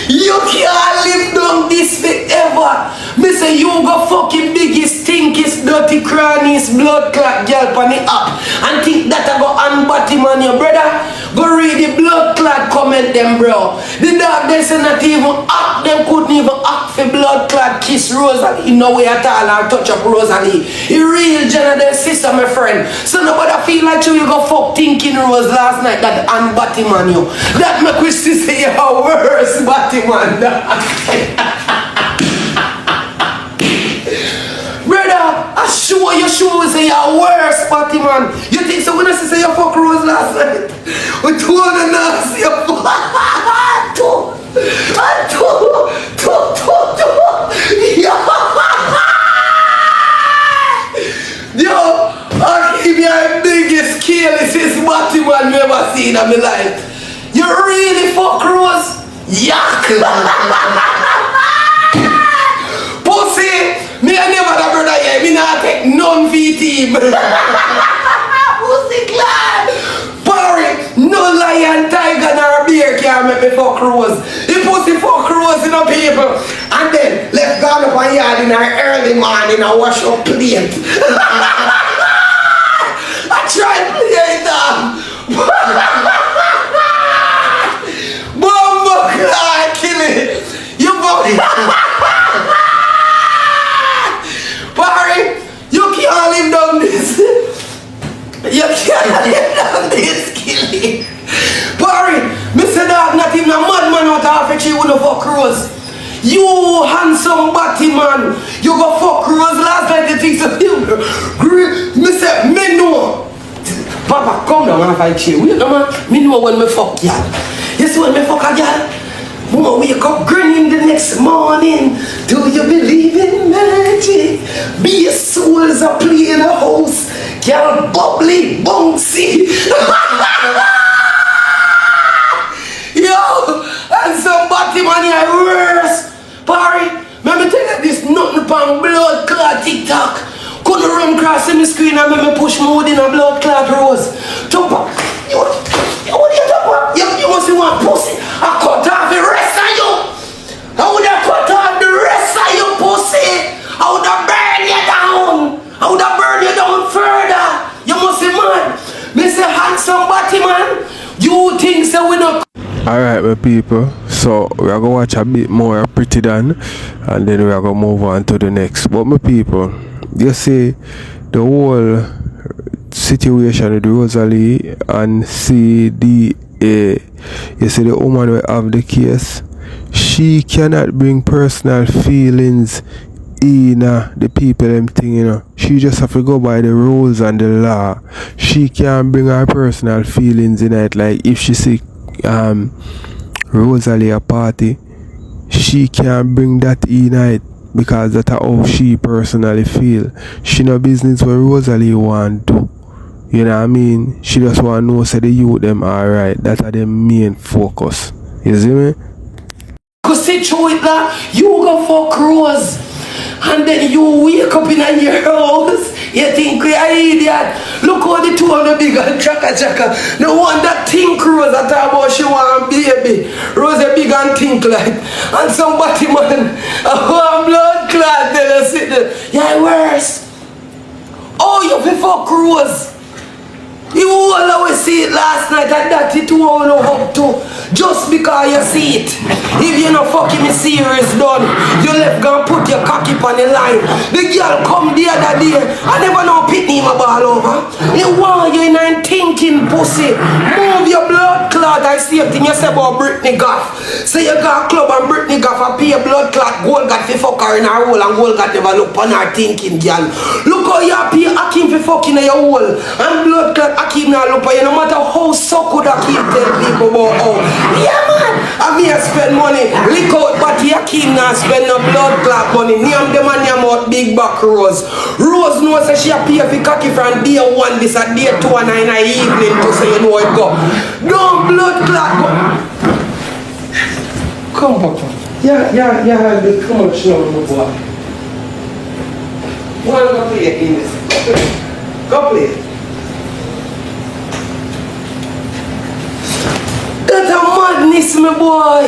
You can't live down this forever. Me say you go fucking biggest, stinkiest, dirty, craniest, blood clot girl on the app and think that I go unbody man your brother. Go read the blood clot comment them bro. The dog they say not even act, them couldn't even act for blood clot kiss Rosealee no way at all or touch up Rosealee. He real general sister my friend. So nobody feel like you go fuck thinking Rose last night that unbody man you. That make we see say you're worse body man. Brother, I sure you say you're worse party man. You think so when I say you fuck Rose last night? With two of the nuts, you fuck two. Yo, I give you the biggest careless party man I've ever seen in my life. You really fuck Rose? Yuck! Pussy! Me I never that brother yet. Me not take none for team. Pussy glad! Barry! No lion, tiger, nor bear can make me fuck Rose. The pussy fuck Rose in a people. And then left gone up a yard in our early morning and wash up plate. I tried to play it down. Kill it! You body! Barry, you can't live down this. You can't live down this, kill it. Barry, Mr. Dog, not even a madman out of half a tree would have fuck Rose. You handsome body man, you go fuck Rose last night. You think so? Me say, me I chair. Wait, no man, me know when me fuck y'all. You see when me fuck a girl? Mama wake up grinning the next morning. Do you believe in magic? Be a souls a play in a house. Girl bubbly, bouncy. Yo, and somebody man here worse. Barry, let me tell you this nothing upon blood clot TikTok. Couldn't run across in the screen and let me push more in a blood clot rose. Jump up. You must be one pussy. I cut off the rest of you. I would have cut off the rest of you pussy. I would have burned you down. I would have burned you down further. You must be mad. Me say handsome body man. You think so we not. Alright my people, so we are going to watch a bit more of Pretti Dan and then we are going to move on to the next. But my people, you see the whole situation with Rosealee and CDA, you see the woman who have the case, she cannot bring personal feelings in the people them thing, you know. She just have to go by the rules and the law. She can't bring her personal feelings in it. Like if she see Rosealee a party, she can't bring that in it because that's how she personally feel. She no business what Rosealee want to. You know what I mean? She just want to know say the youth them alright. That's their main focus. You see me? Cause see through it that you go fuck Rose and then you wake up in your house. You think we are idiot. Look how the two of the big and chaka. No one that think Rose at about she want baby. Rose a big and think like. And somebody man, a whole blood clot tell us it. Yeah, worse. Oh, you be fuck Rose. You all always see it last night and that it won't up to just because you see it. If you're not fucking serious done, you left gonna put your cocky on the line. The girl come the other day, I never know pick me my ball over. You want you in and thinking pussy. Move your blood clot. I see a thing you say about Britney Goff. Say you got a club and Britney Goff and pay a blood clot. Gold got to fuck her in her hole and gold got never look on her thinking girl. Look how you pay Akim for fucking in your hole and blood clot Akim now look, no matter how so could Akim tell people about how. Yeah man, I mean I spend money, lick out but Akim now spend no blood clot money. Name them and name out big back Rose. Rose knows that she a pay for cocky from day 1 this and day 2 and in the evening to say you know it go. Don't blood clot go. Come Papa. Yeah, come on, show me boy. One go play in this. Go play. That's a madness, my boy.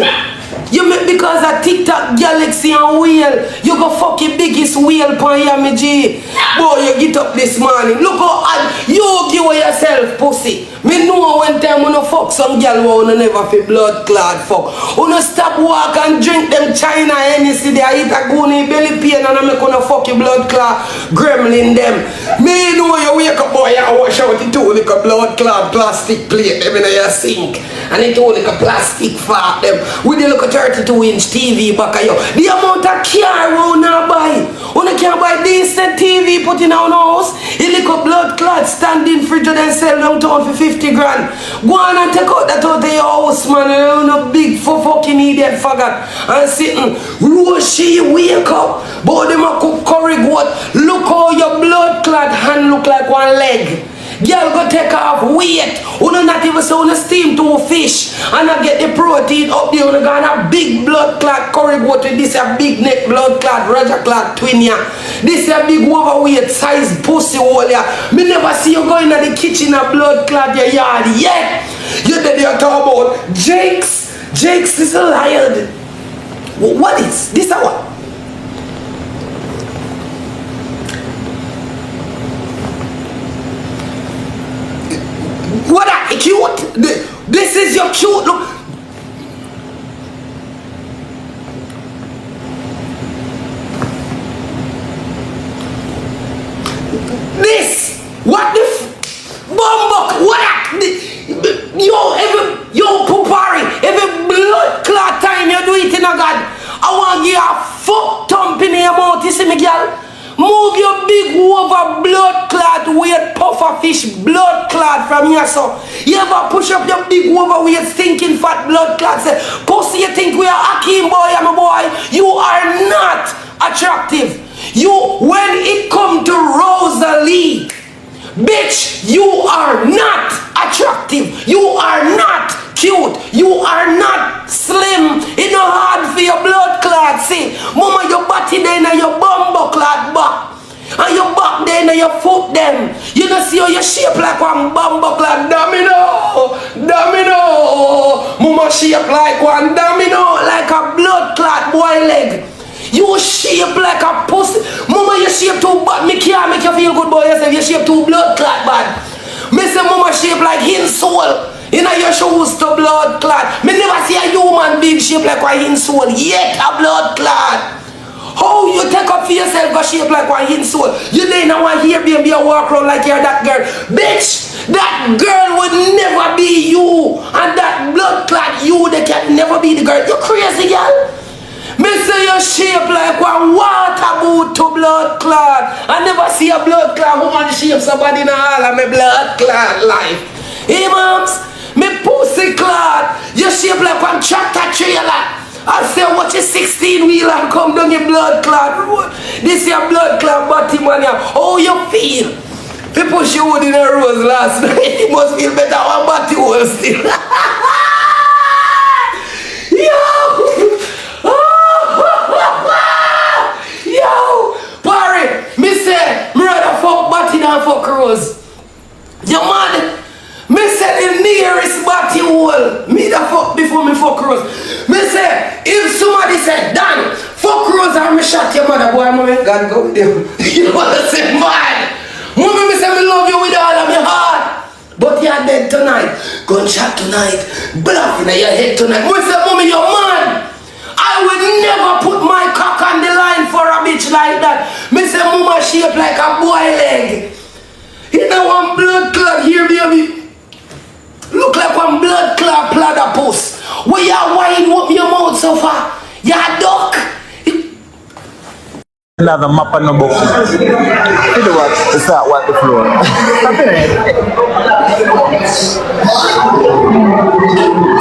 You make because of TikTok, Galaxy and Whale. You go fuck your biggest whale pan Yami G. Boy, you get up this morning. Look how hard you give yourself, pussy. Me know one time when you fuck some girl who you never feel blood clot fuck. You stop walk and drink them China Hennessy. They eat a goonie belly pain and I make you fuck your blood clot gremlin them. Me know you wake up boy and wash out the two like a blood clot plastic plate them in your sink. And it all like a plastic fart them. With the look at 32-inch TV back of you. The amount of car we now buy. We can't buy decent TV put in our house. You look up blood clot standing fridge and sell downtown for 50 grand. Go on and take out that out of your house, man. You know, big for fucking idiot faggot. And sitting, she wake up. But them a cook curry goat. Look how your blood clot hand look like one leg. Girl go take off weight. You not even so on steam to fish. And I get the protein up there. You got a big blood clot curry goat with this a big neck blood clot, Roger clot twin ya. This a big overweight size pussy hole ya. Me never see you go in the kitchen a blood clot your yard yet. You did you talk about Jakes. Jakes is a liar. What is this? A what? What a cute! This is your cute look. This what the bumbuck? What a yo Pupari, every blood clot time you do it in a god. I want to give a fuck thumping in your mouth. You see me, girl? Move your big over blood clot weird puffer fish blood clot from here, so you ever push up your big overweight stinking fat blood clot, say, pussy, you think we are Akeem boy, I'm a boy, you are not attractive. You, when it come to Rosealee, bitch, you are not attractive. You are not cute. You are not slim. It's not hard for your blood clot. See, mama, your body there and your bumbo clot back. And your back there and your foot them. You don't see how you shape like one bumbo clot domino. Domino. Mama shape like one domino, like a blood clot boy leg. You shape like a pussy. Mama, you shape too bad. Me can't make you feel good, boy. You say you shape too blood clot bad. Me say mama shape like hin soul. You know your shoes to blood clot. Me never see a human being shape like a hin soul yet a blood clot. How you take up for yourself a shape like a hin soul? You didn't want to hear baby you walk around like you're that girl. Bitch, that girl would never be you. And that blood clot you, they can never be the girl. You crazy girl? Me say you shape like one water boot to blood clot. I never see a blood clot woman shape somebody in all of my blood clot life. Hey moms, me pussy clot. You shape like one tractor trailer. I say watch a 16 wheel and come down your blood clot. This your blood clot body man. How you feel? They push you in a rose last night. You must feel better one body hole still. Yo! Yo, Barry, me say, me rather fuck Batty than fuck Rose. You mad? Me say the nearest Batty hole, me the fuck before me fuck Rose. Me say, if somebody said, Dan, fuck Rose and me shot your mother, boy, mommy, God go with you. You wanna say, man? Mommy, me say, me love you with all of my heart. But you're dead tonight. Gunshot tonight. Bluff in your head tonight. Me say, mommy, you're mad. I would never put my cock on the line for a bitch like that. Me say mama shape like a boy leg. You know one blood clot here, baby. Look like one blood clot platypus. Where you wind up your mouth so far. You a duck. Another map on the book. You know what? It's not what the floor.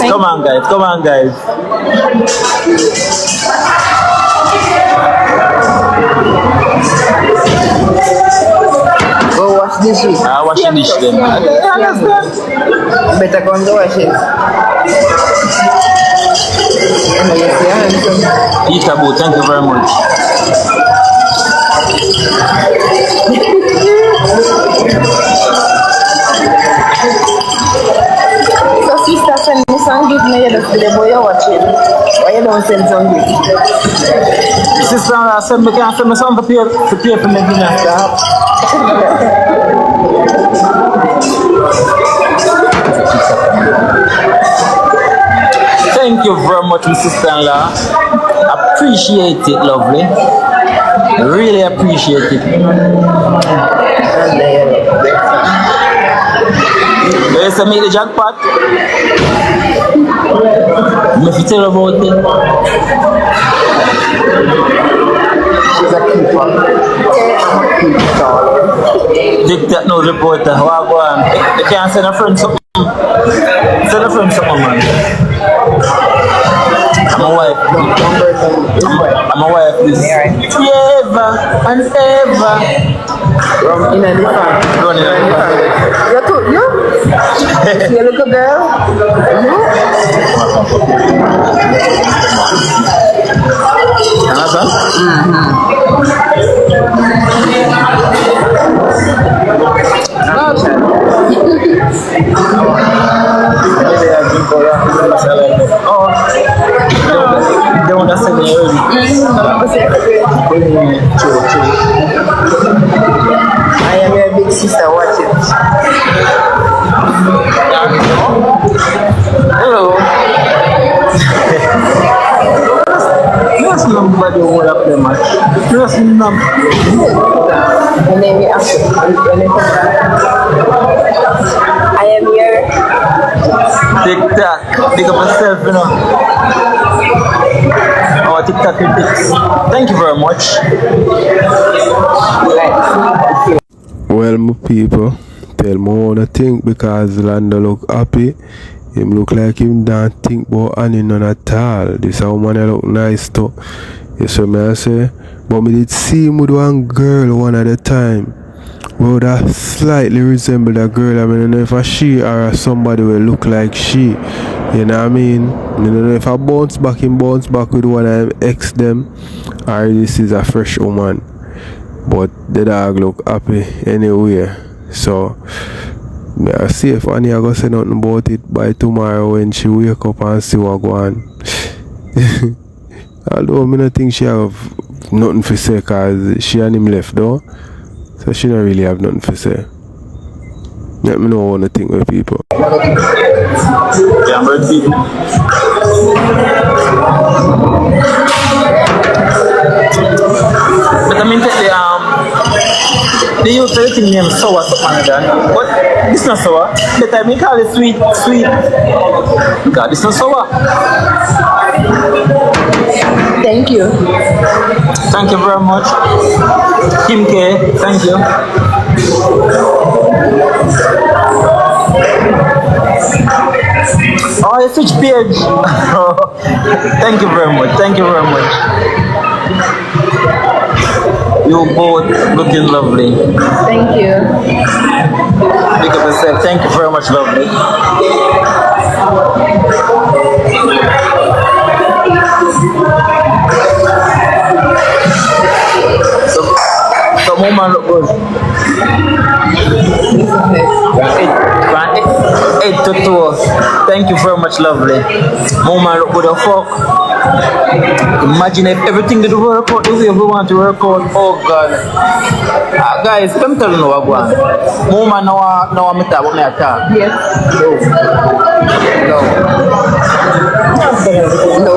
Come on, guys. Come on, guys. Go wash this shit. I wash the dish then. You understand? Better go and go wash it. Peekaboo, thank you very much. So sister send me some gift me yesterday, boy, you watching. Why you don't send some gift? Sister, I said me can't send me something to pay for me dinner. Thank you very much, my sister-in-law. Appreciate it, lovely. Really appreciate it. There's a meet the jackpot. If you tell about it. She's a keeper. Dick that no reporter. What go on? They can't send a friend something. Send a friend something, man. I'm a wife. I'm a wife. This ever and ever. Run in any fan. Run in any fan. You're too, you? You little girl? They want to send me already. I am your big sister, watch it. Hello. There's nobody who would up there much. There's none. And then we ask you, I am here. TikTok. Pick up yourself, you know. Our TikTok critics. Thank you very much. Well, my people, tell me wanna think because Lando look happy. Him look like him don't think about Annie none at all. This a woman look nice too. You see me I say? But me did see him with one girl one at a time. Well, that slightly resemble that girl. I mean, I don't know if a she or somebody will look like she. You know what I mean? I don't know if I bounce back with one of them ex them or this is a fresh woman. But the dog look happy anyway. So I see if Annie I go say nothing about it by tomorrow when she wake up and see what go on. Although I don't think she have nothing to say because she and him left though. So she don't really have nothing to say. Let me know what I think with people. But I mean the youth everything name sour something like that. But this not sour. The time we call it sweet. God, this not sour. Thank you. Thank you very much. Kim K, thank you. Oh, you switch page. Thank you very much. You both looking lovely. Thank you. Big up yourself. Thank you very much, lovely. So woman look good. 8 to 2. Thank you very much, lovely. Woman look good. Fuck. Imagine if everything did work out the way we want to work out. Oh God. Guys, let me tell you now what I want. Woman now I'm talking about me attack. Yes. No.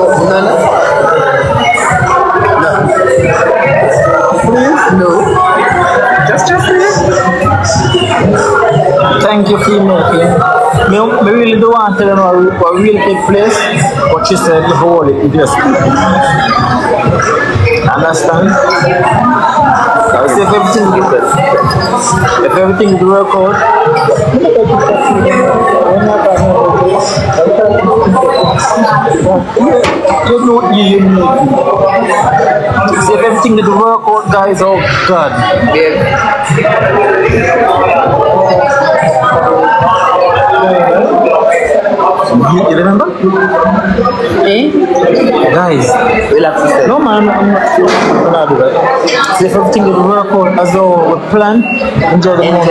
Please? No. Just please. Thank you, female. Okay? Me really don't want to tell them what really take place, but she said the whole it just. Understand? I say if everything gets better. If everything will work out. You know you need. See if everything will work out, guys. Oh God. Yeah. You remember? Eh? Guys, relax. No man, I'm not sure I'm gonna do that. So if everything will work out as though we plan, enjoy the moment. I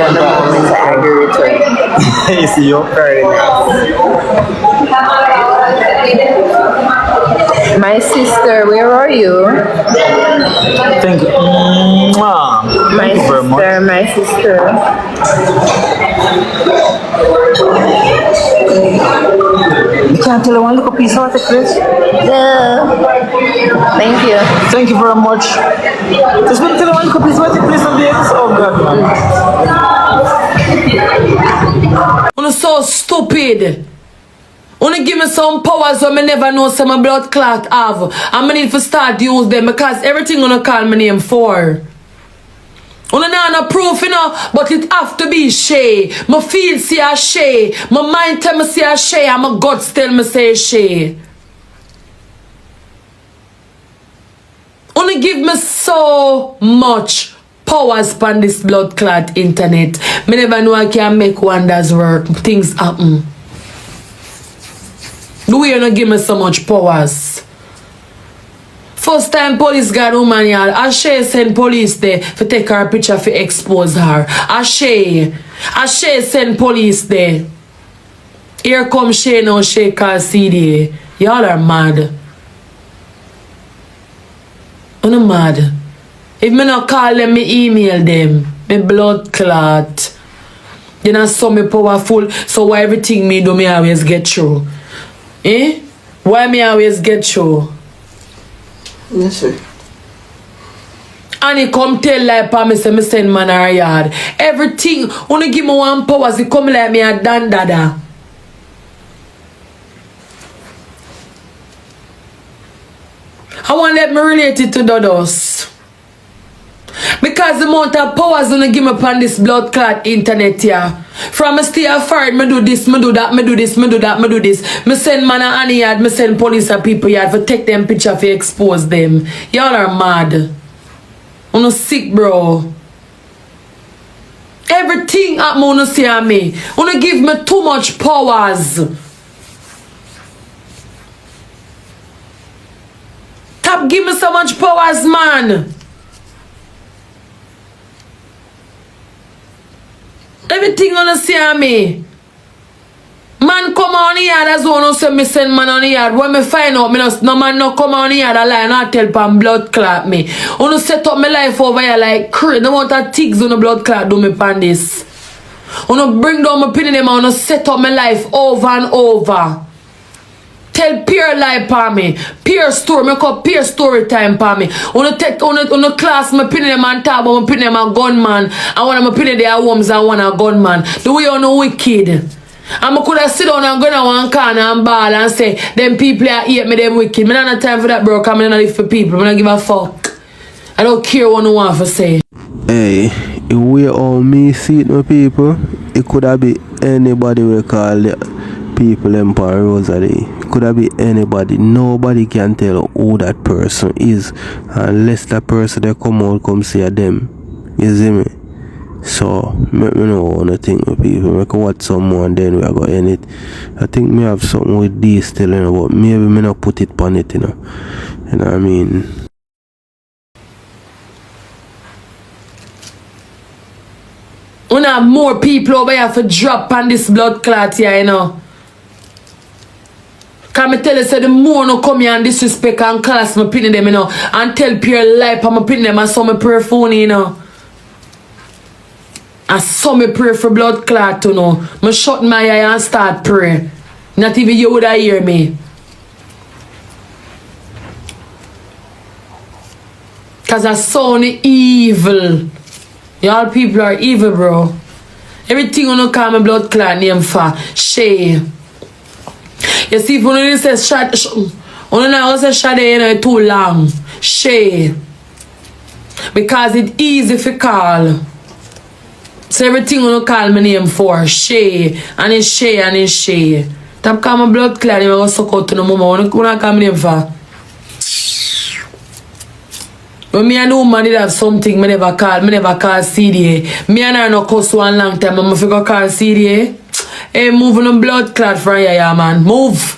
agree with you. You see you? My sister, where are you? Thank you. Thank you very much. My sister. You can't tell one little piece of it, please? Thank you. Thank you very much. Just want to tell one little piece of it, please, on the end. Oh God, man. You're so stupid. Wanna give me some powers so I never know some my blood clot have. And I need to start use them because everything gonna call my name for. Wanna know no proof, you know, but it have to be Shay. My feel say a Shay. My mind tell me say a Shay and my guts tell me say Shay. Wanna give me so much powers upon this blood clot internet. Me never know I can make wonders work. Things happen. The way you not give me so much powers. First time police got woman y'all, Ashay send police there for take her picture for expose her. Ashay send police there. Here come Shay now, Shay call CD. Y'all are mad. I'm mad. If me not call them, me email them. Me blood clot. You know so me powerful, so why everything me do me always get through. Eh? Why me always get through? Yes, sir. And he come tell like pa me say me send man her yard. Everything, only give me one powers, he come like me a dan dada. I want let me relate it to Dodos. Because the amount of powers gonna give me upon this blood clot internet here. From me stay afraid, me do this, me do that, me do this, me do that, me do this. Me send man a any yard, me send police and people yard for take them picture for expose them. Y'all are mad. I'm not sick, bro. Everything at me see on me. Wanna give me too much powers. Stop give me so much powers, man. Everything wanna see on me. Man come on here, that's one who say me send man on here. When me find out, no man no come on here, that lie not tell pan blood clot me. Wanna set up my life over here like crazy. No amount of ticks on the blood clot do me pan this. Wanna bring down my pin in them and wanna set up my life over and over. Tell pure lie pa me. Pure story. Make up pure story time pa me. Wanna take on class my pin in them and talk about my pin in them a gunman. I wanna my pin in their homes and want a gunman. The way you know wicked. And I could have sit down and go down one corner and ball and say, them people are hate me, them wicked. I don't have time for that, bro, because I don't live for people. I don't give a fuck. I don't care what no one for say. Hey, the way all me see it, my people, it could have been anybody we call people Empire Rosealee. It could have been anybody. Nobody can tell who that person is unless that person they come out come say them. You see me? So, make me know what I think with people. Make me watch some more and then we are going to end it. I think me have something with this still, you know, but maybe me not put it on it, you know. You know what I mean? We have more people over here for drop on this blood clot here, you know. Can I tell you, say the more no come here and disrespect and class my pin in them, you know, and tell pure life and my pin in them and so me pray for you know. I saw me pray for blood clot, you know. I shut my eye and start pray. Not even you would hear me. Because I saw evil. Y'all people are evil, bro. Everything you know call me blood clot name for. Shay. You see, if you don't say shot, you don't say shot, you know, too long. Shay. Because it's easy to call. So everything you call my name for, Shay, and it's Shay, and it's Shay. Stop calling my blood clot, you go suck out to the mama. You don't call my name for. When me and the woman did have something, me never call CDA. Me and her no cuss one long time, I'm going to call CDA. Hey, move on the blood clot from here, man. Move.